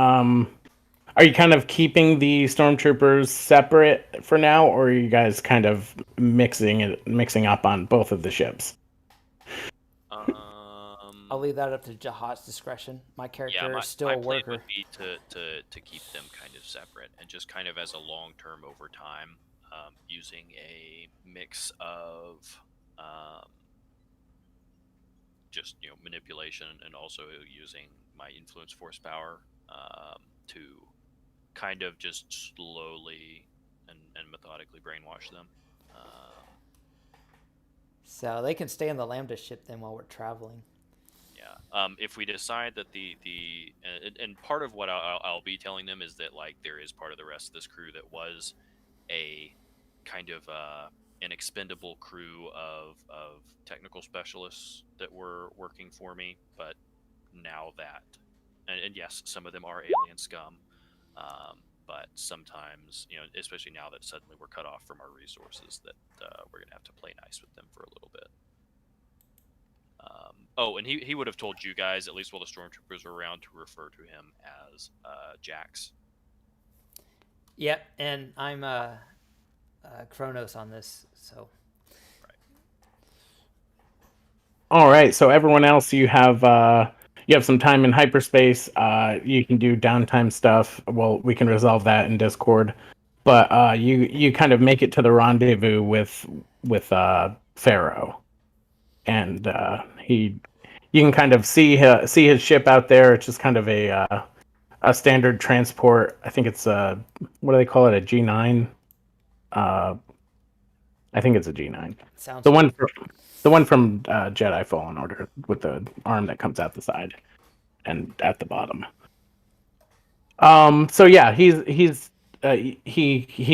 are you kind of keeping the stormtroopers separate for now, or are you guys kind of mixing up on both of the ships? I'll leave that up to Jahat's discretion. My character is still a worker. My plan would be to keep them kind of separate and just kind of as a long term over time, using a mix of just manipulation and also using my influence force power to kind of just slowly and methodically brainwash them. So they can stay on the Lambda ship then while we're traveling. Yeah. If we decide that and part of what I'll be telling them is that like there is part of the rest of this crew that was a kind of an expendable crew of technical specialists that were working for me, but now that and yes, some of them are alien scum. But sometimes, especially now that suddenly we're cut off from our resources, that we're going to have to play nice with them for a little bit. And he would have told you guys, at least while the stormtroopers were around, to refer to him as Jax. Yep, and I'm Kronos on this, so. Right. All right, so everyone else, you have some time in hyperspace. You can do downtime stuff. Well, we can resolve that in Discord. But you kind of make it to the rendezvous with Pharaoh, and you can kind of see his ship out there. It's just kind of a standard transport. I think it's what do they call it? A G9. I think it's a G9. Sounds the one from Jedi Fallen Order with the arm that comes out the side and at the bottom. So yeah, he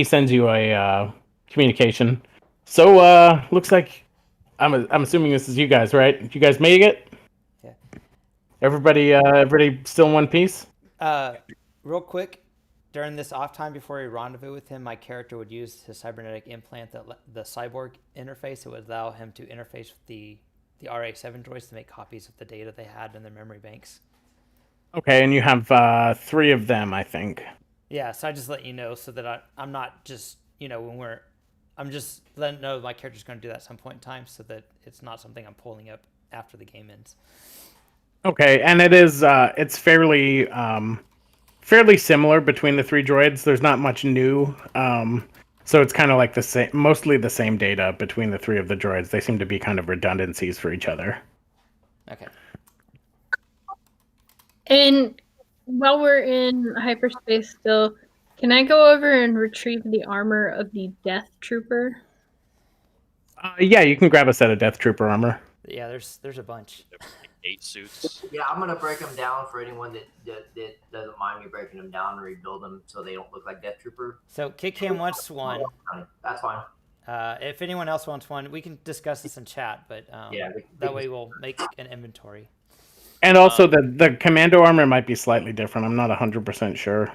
sends you a communication. So looks like I'm assuming this is you guys, right? You guys made it? Yeah. Everybody still in one piece? Real quick, during this off time before we rendezvous with him, my character would use his cybernetic implant, the cyborg interface. It would allow him to interface with the RA7 droids to make copies of the data they had in their memory banks. Okay, and you have 3 of them, I think. Yeah, so I just let you know so that I'm not just, I'm just letting know my character's going to do that at some point in time so that it's not something I'm pulling up after the game ends. Okay, and it is, it's fairly similar between the 3 droids. There's not much new. So it's kind of like mostly the same data between the 3 of the droids. They seem to be kind of redundancies for each other. Okay. And while we're in hyperspace still, can I go over and retrieve the armor of the Death Trooper? Yeah, you can grab a set of Death Trooper armor. Yeah, there's a bunch. 8 suits. Yeah, I'm gonna break them down for anyone that doesn't mind me breaking them down and rebuild them so they don't look like Death Trooper. So Kit Cam wants one. That's fine. If anyone else wants one, we can discuss this in chat, but that way we'll make an inventory. And also the commando armor might be slightly different. I'm not 100% sure.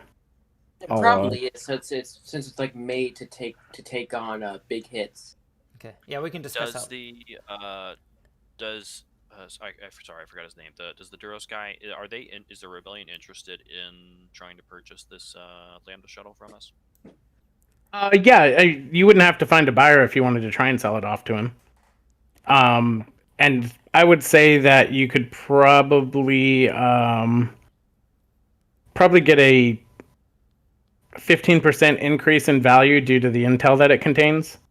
It probably is. Since it's like made to take on big hits. Okay. Yeah, we can discuss Does how. the sorry, I forgot his name. Does the Duros guy is the rebellion interested in trying to purchase this Lambda shuttle from us? Yeah, you wouldn't have to find a buyer if you wanted to try and sell it off to him. And I would say that you could probably get a 15% increase in value due to the intel that it contains. Oh,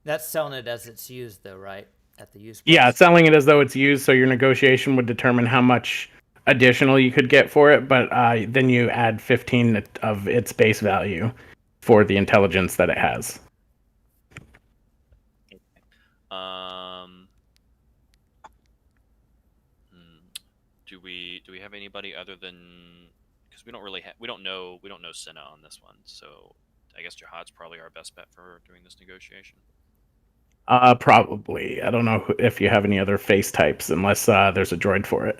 that's selling it as it's used, though, right? At the used Yeah, price? selling it as though it's used, so your negotiation would determine how much additional you could get for it, but then you add 15 of its base value for the intelligence that it has. Do we have anybody other than, because we don't know Senna on this one, so I guess Jihad's probably our best bet for doing this negotiation. Probably. I don't know if you have any other face types, unless there's a droid for it.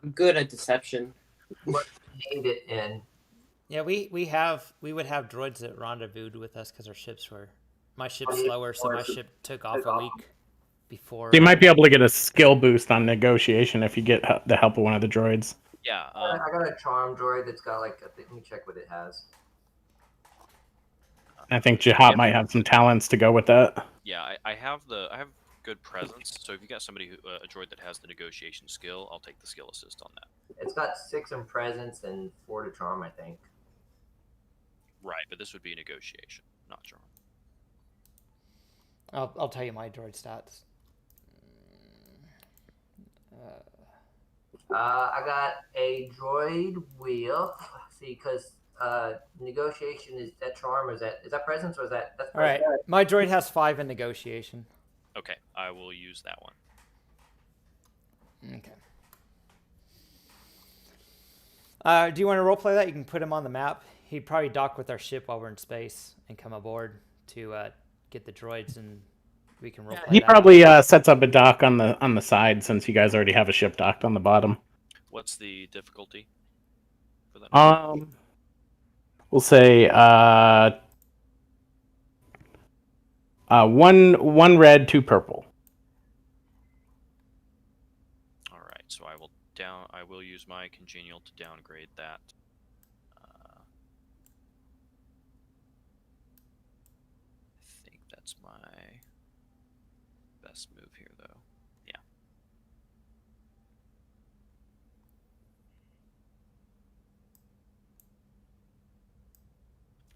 I'm good at deception. What named it in? Yeah, we would have droids that rendezvoused with us because our ships were. My ship's slower, so my ship took off a week before. So you might be able to get a skill boost on negotiation if you get the help of one of the droids. Yeah. I got a charm droid that's got like. Let me check what it has. I think Jihad might have some talents to go with that. Yeah, I have good presence. So if you got somebody a droid that has the negotiation skill, I'll take the skill assist on that. It's got 6 in presence and 4 to charm, I think. Right, but this would be a negotiation, not charm. I'll tell you my droid stats. I got a droid with. See, because negotiation is that charm, or is that presence, or is that? That's All right, my droid has 5 in negotiation. Okay, I will use that one. Okay. Do you want to roleplay that? You can put him on the map. He'd probably dock with our ship while we're in space and come aboard to get the droids, and we can roleplay. He probably sets up a dock on the side, since you guys already have a ship docked on the bottom. What's the difficulty for that? We'll say one red, 2 purple. All right, so I will use my congenial to downgrade that. I think that's my best move here, though. Yeah.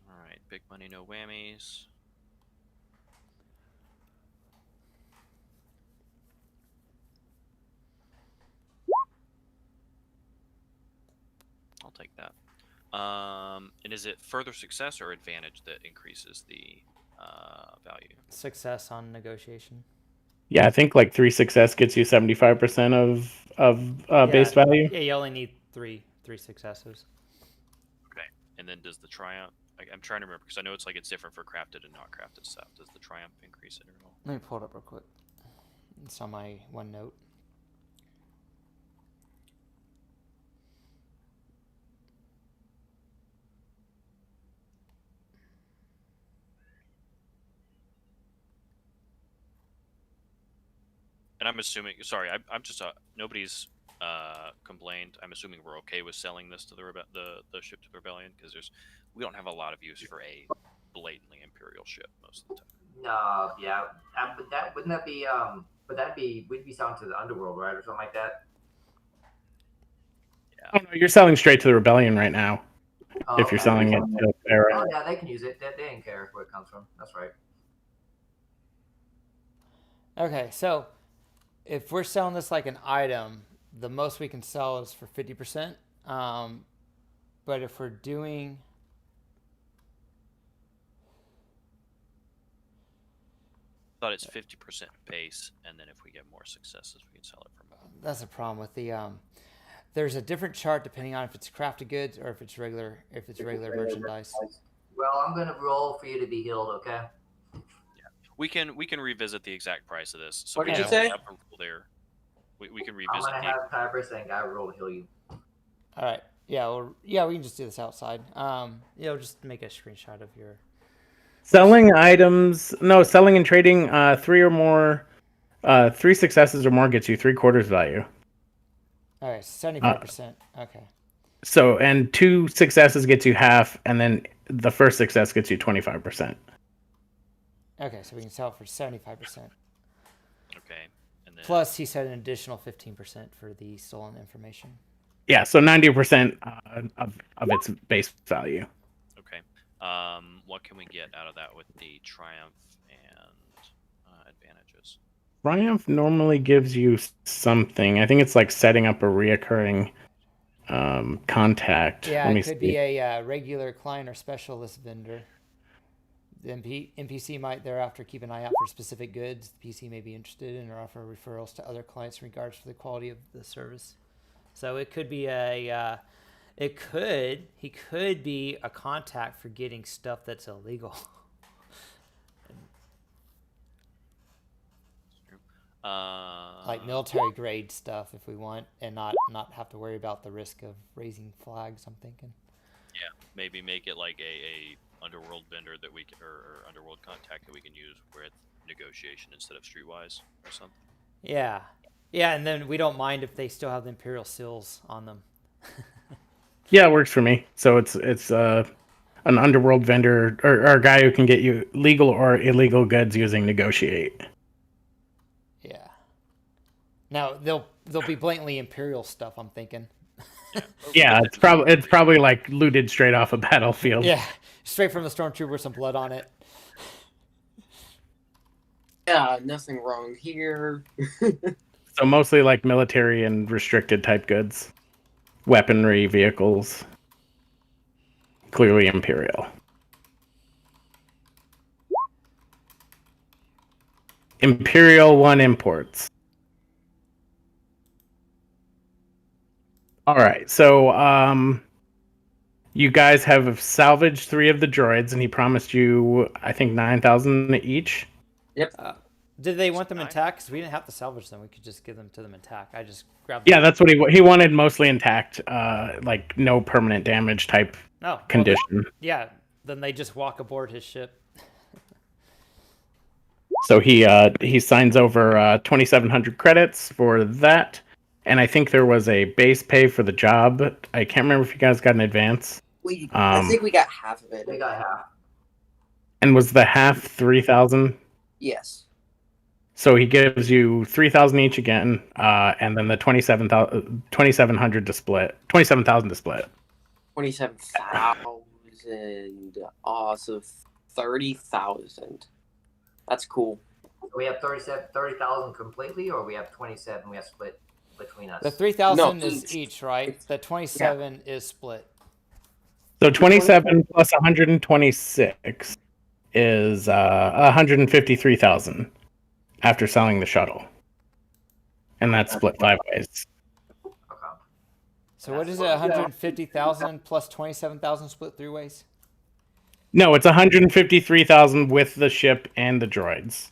All right, big money, no whammies. I'll take that. And is it further success or advantage that increases the value? Success on negotiation. Yeah, I think like 3 success gets you 75% of base value. Yeah, you only need three successes. Okay, and then does the triumph? I'm trying to remember because I know it's different for crafted and not crafted stuff. Does the triumph increase it at all? Let me pull it up real quick. It's on my OneNote. And I'm assuming. Sorry, I'm just nobody's complained. I'm assuming we're okay with selling this to the ship to the rebellion because we don't have a lot of use for a blatantly Imperial ship most of the time. No, yeah, but we'd be selling to the underworld, right, or something like that. Yeah. Oh no, you're selling straight to the rebellion right now. Oh, If you're selling it to Farah. Oh yeah, they can use it. They didn't care where it comes from. That's right. Okay, so if we're selling this like an item, the most we can sell is for 50%. But if we're doing... I thought it's 50% base, and then if we get more successes, we can sell it for more. That's a problem with the... there's a different chart depending on if it's crafted goods or if it's regular merchandise. Well, I'm gonna roll for you to be healed, okay? We can revisit the exact price of this. So What we did you don't say? have a rule there. We can I'm revisit. gonna have Kyber saying I roll to heal you. All right. Yeah, we can just do this outside. Just make a screenshot of your Selling items. No, selling and trading. 3 or more. 3 successes or more gets you 3/4 value. All right, 75%. Okay. So, and 2 successes gets you half, and then the first success gets you 25%. Okay, so we can sell it for 75%. Okay. And then Plus, he said an additional 15% for the stolen information. Yeah, so 90% of its base value. okay. What can we get out of that with the triumph and advantages? Triumph normally gives you something. I think it's like setting up a reoccurring contact. Yeah, Let me it could see. be a regular client or specialist vendor. The NPC might thereafter keep an eye out for specific goods the PC may be interested in or offer referrals to other clients in regards to the quality of the service. So it could be he could be a contact for getting stuff that's illegal. Like military grade stuff if we want, and not have to worry about the risk of raising flags, I'm thinking. Yeah, maybe make it like a underworld vendor that we can, or underworld contact that we can use with negotiation instead of streetwise or something. Yeah, and then we don't mind if they still have the Imperial seals on them. Yeah, it works for me. So it's an underworld vendor or a guy who can get you legal or illegal goods using negotiate. Yeah. Now they'll be blatantly Imperial stuff, I'm thinking. Yeah, it's probably like looted straight off a battlefield. Yeah, straight from the stormtrooper with some blood on it. Yeah, nothing wrong here. So mostly like military and restricted type goods, weaponry, vehicles. Clearly Imperial. Imperial 1 imports. All right, so you guys have salvaged 3 of the droids, and he promised you, I think, 9,000 each. Yep. Did they want them intact? Because we didn't have to salvage them. We could just give them to them intact. I just grabbed them. Yeah, that's what he wanted, mostly intact, like no permanent damage type condition. Yeah, then they just walk aboard his ship. So he signs over 2,700 credits for that. And I think there was a base pay for the job. I can't remember if you guys got an advance. I think we got half of it. We got half. And was the half 3,000? Yes. So he gives you 3,000 each again, and then the 2,700 to split. 27,000 to split. 27,000. So 30,000. That's cool. So we have 30,000 completely, or we have 27. We have split between us. The 3,000 No, is each, right? The 27 is split. So 27 plus 126 is 153,000 after selling the shuttle, and that's split 5 ways. Okay. So what is it? 150,000 plus 27,000 split 3 ways? No, it's 153,000 with the ship and the droids.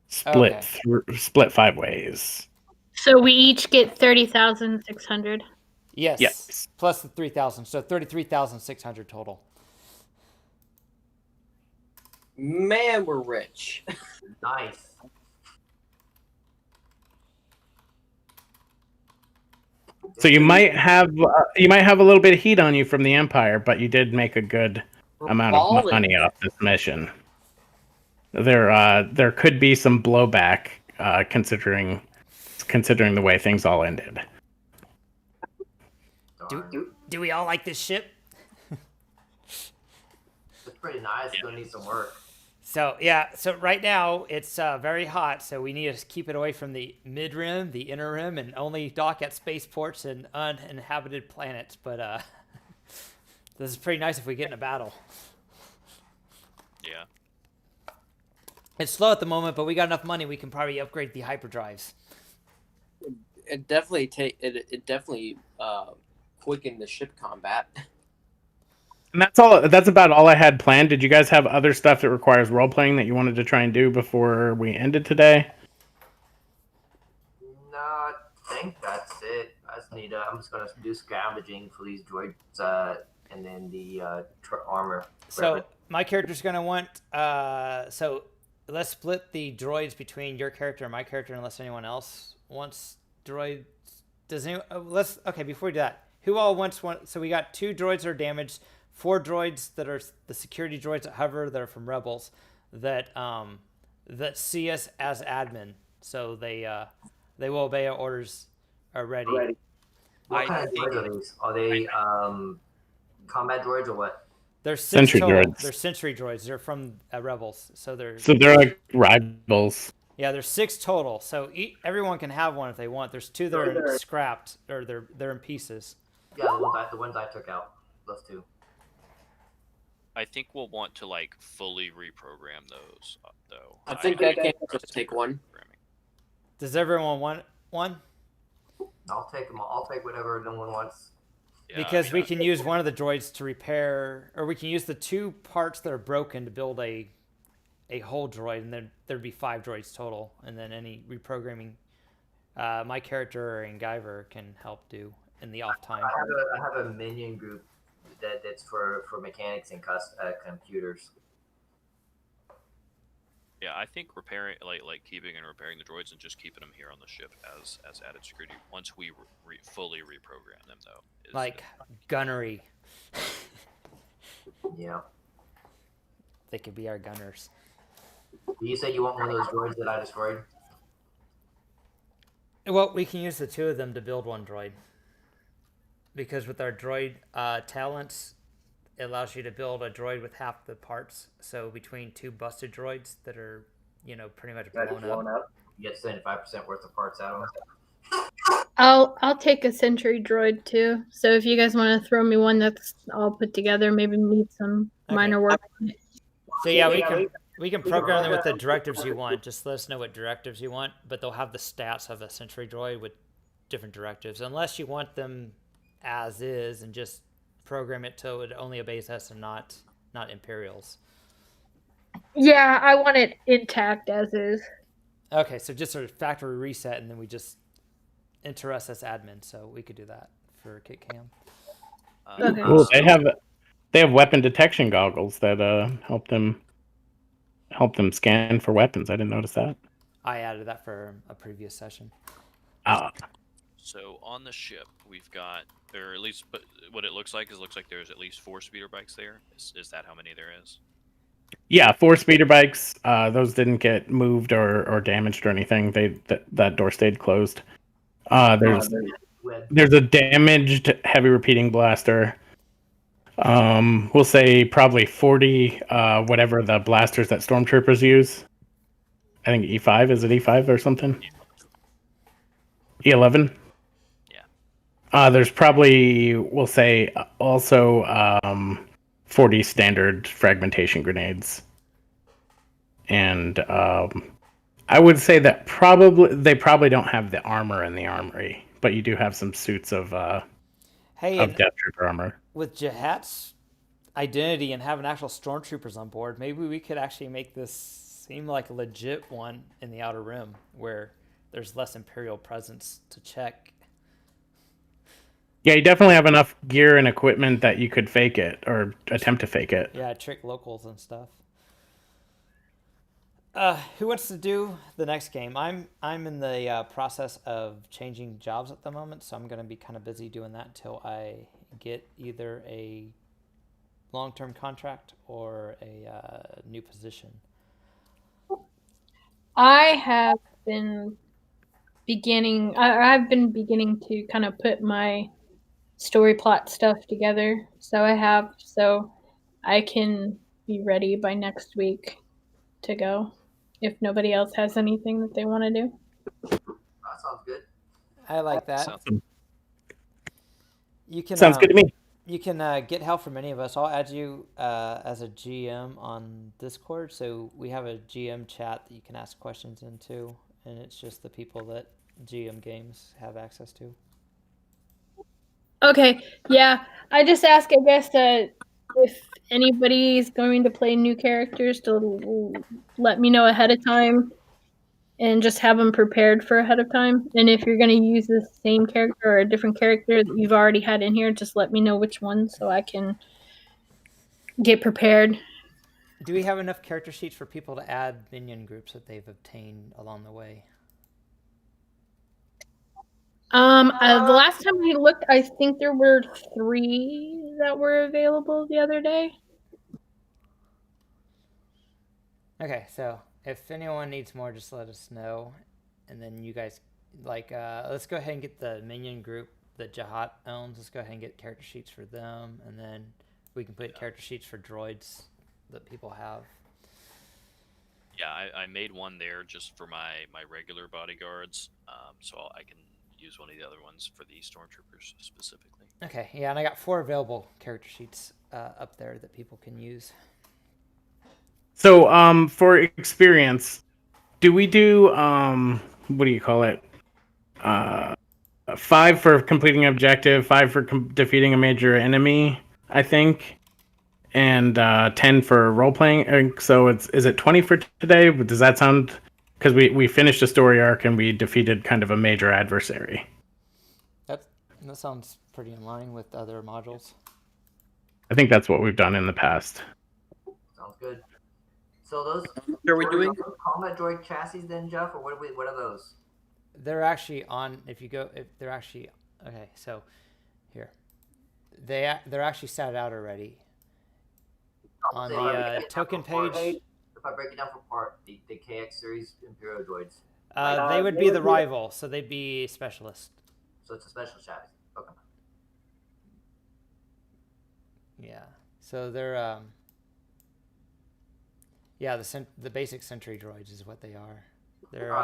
Split split 5 ways. So we each get 30,600. Yes. Plus the 3,000, so 33,600 total. Man, we're rich. Nice. So you might have a little bit of heat on you from the Empire, but you did make a good amount of money off this mission. There could be some blowback considering the way things all ended. Do we all like this ship? It's pretty nice. It's gonna need some work. So right now it's very hot, so we need to keep it away from the mid-rim, the inner rim, and only dock at spaceports and uninhabited planets. But this is pretty nice if we get in a battle. Yeah. It's slow at the moment, but we got enough money we can probably upgrade the hyperdrives. It definitely quickened the ship combat. And that's about all I had planned. Did you guys have other stuff that requires role playing that you wanted to try and do before we ended today? No, I think that's it. I just need. I'm just gonna do scavenging for these droids, and then the armor. So my character's going to want. So let's split the droids between your character and my character, unless anyone else wants droids. Does anyone? Let's. Okay, before we do that, who all wants one? So we got 2 droids that are damaged, 4 droids that are the security droids that hover that are from Rebels, that see us as admin, so they will obey our orders already. What I kind of think- droids are these? Are they combat droids or what? There's 6 Sentry total. droids. They're sentry droids. They're from Rebels, so they're like rivals. yeah. There's 6 total. So everyone can have one if they want. There's 2 that are scrapped or they're in pieces. Yeah, the ones I took out. Those 2. I think we'll want to like fully reprogram those, though. I think I can just take one. Does everyone want one? I'll take them all. I'll take whatever no one wants. Yeah, Because I mean, we can use one of the droids to repair, or we can use the 2 parts that are broken to build a whole droid, and then there'd be 5 droids total, and then any reprogramming my character and Guyver can help do in the off time. I have a minion group that's for mechanics and computers. Yeah, I think repairing, like keeping and repairing the droids and just keeping them here on the ship as added security. Once we fully reprogram them, though, is Like gunnery. Yeah. They could be our gunners. You say you want one of those droids that I destroyed? Well, we can use the 2 of them to build one droid. Because with our droid talents, it allows you to build a droid with half the parts. So between 2 busted droids that are, pretty much blown up. You get 75% worth of parts out of them. I'll take a sentry droid too. So if you guys want to throw me one that's all put together, maybe need some minor work. So yeah, we can program them with the directives you want. Just let us know what directives you want, but they'll have the stats of a sentry droid with different directives, unless you want them as is and just program it so it only obeys us and not Imperials. Yeah, I want it intact as is. Okay, so just a factory reset, and then we just enter us as admin, so we could do that for Kit Cam. Okay. Cool. They have weapon detection goggles that help them scan for weapons. I didn't notice that. I added that for a previous session. So on the ship, we've got, or at least, but what it looks like there's at least 4 speeder bikes there. Is that how many there is? Yeah, 4 speeder bikes. Those didn't get moved or damaged or anything. That door stayed closed. There's a damaged heavy repeating blaster. We'll say probably 40 whatever the blasters that stormtroopers use. I think E5, is it E5 or something? E11? Yeah. There's probably, we'll say, also 40 standard fragmentation grenades. And I would say that they probably don't have the armor in the armory, but you do have some suits of Death Trooper armor. With Jahat's identity and having actual stormtroopers on board, maybe we could actually make this seem like a legit one in the Outer Rim, where there's less Imperial presence to check. Yeah, you definitely have enough gear and equipment that you could fake it or attempt to fake it. Yeah, trick locals and stuff. Who wants to do the next game? I'm in the process of changing jobs at the moment, so I'm going to be kind of busy doing that until I get either a long-term contract or a new position. I've been beginning to kind of put my story plot stuff together. So I can be ready by next week to go. If nobody else has anything that they want to do. That sounds good. I like that. Sounds- You can Sounds good to me. You can get help from any of us. I'll add you as a GM on Discord, so we have a GM chat that you can ask questions into, and it's just the people that GM games have access to. Okay, yeah. I just ask, I guess, if anybody's going to play new characters to let me know ahead of time and just have them prepared for ahead of time. And if you're going to use the same character or a different character that you've already had in here, just let me know which one so I can get prepared. Do we have enough character sheets for people to add minion groups that they've obtained along the way? The last time I looked, I think there were 3 that were available the other day. Okay, so if anyone needs more, just let us know, and then you guys let's go ahead and get the minion group that Jahat owns. Let's go ahead and get character sheets for them, and then we can put character sheets for droids that people have. Yeah, I made one there just for my regular bodyguards, so I can use one of the other ones for the stormtroopers specifically. Okay, yeah, and I got 4 available character sheets up there that people can use. So, for experience, do we do what do you call it? 5 for completing objective, 5 for defeating a major enemy, I think, and 10 for role playing. So is it 20 for today? Does that sound? Because we finished a story arc and we defeated kind of a major adversary. That sounds pretty in line with other modules. I think that's what we've done in the past. Sounds good. So those Are we doing? combat droid chassis then, Jeff, or what are those? They're actually on. If they're actually okay, so here they're actually set out already on the token page. If I break it down for part, the KX series Imperial droids. They would be the rival, so they'd be specialist. So it's a special chassis. Okay. Yeah. So they're yeah, the basic sentry droids is what they are. They're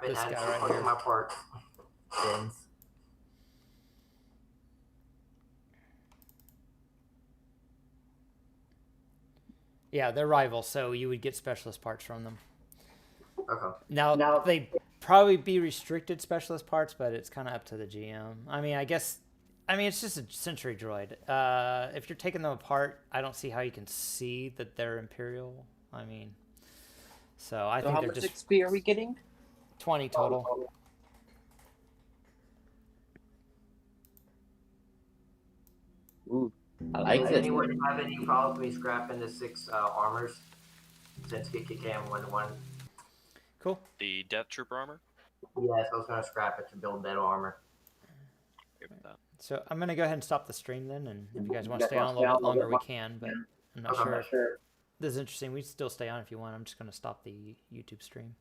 this guy right here. My part. Bins. Yeah, they're rivals, so you would get specialist parts from them. Okay. Now they probably be restricted specialist parts, but it's kind of up to the GM. I mean, it's just a sentry droid. If you're taking them apart, I don't see how you can see that they're Imperial. I mean, so I think how they're much just XP are we getting? 20 total. Ooh, I like Does it. anyone have any problems with me scrapping the 6 armors? Since KKK 1-1. Cool. The Death Trooper armor? Yes, I was going to scrap it to build metal armor. Give it that. So I'm gonna go ahead and stop the stream then, and if you guys want to stay on a little bit longer, we can. But I'm not sure. This is interesting. We can still stay on if you want. I'm just gonna stop the YouTube stream.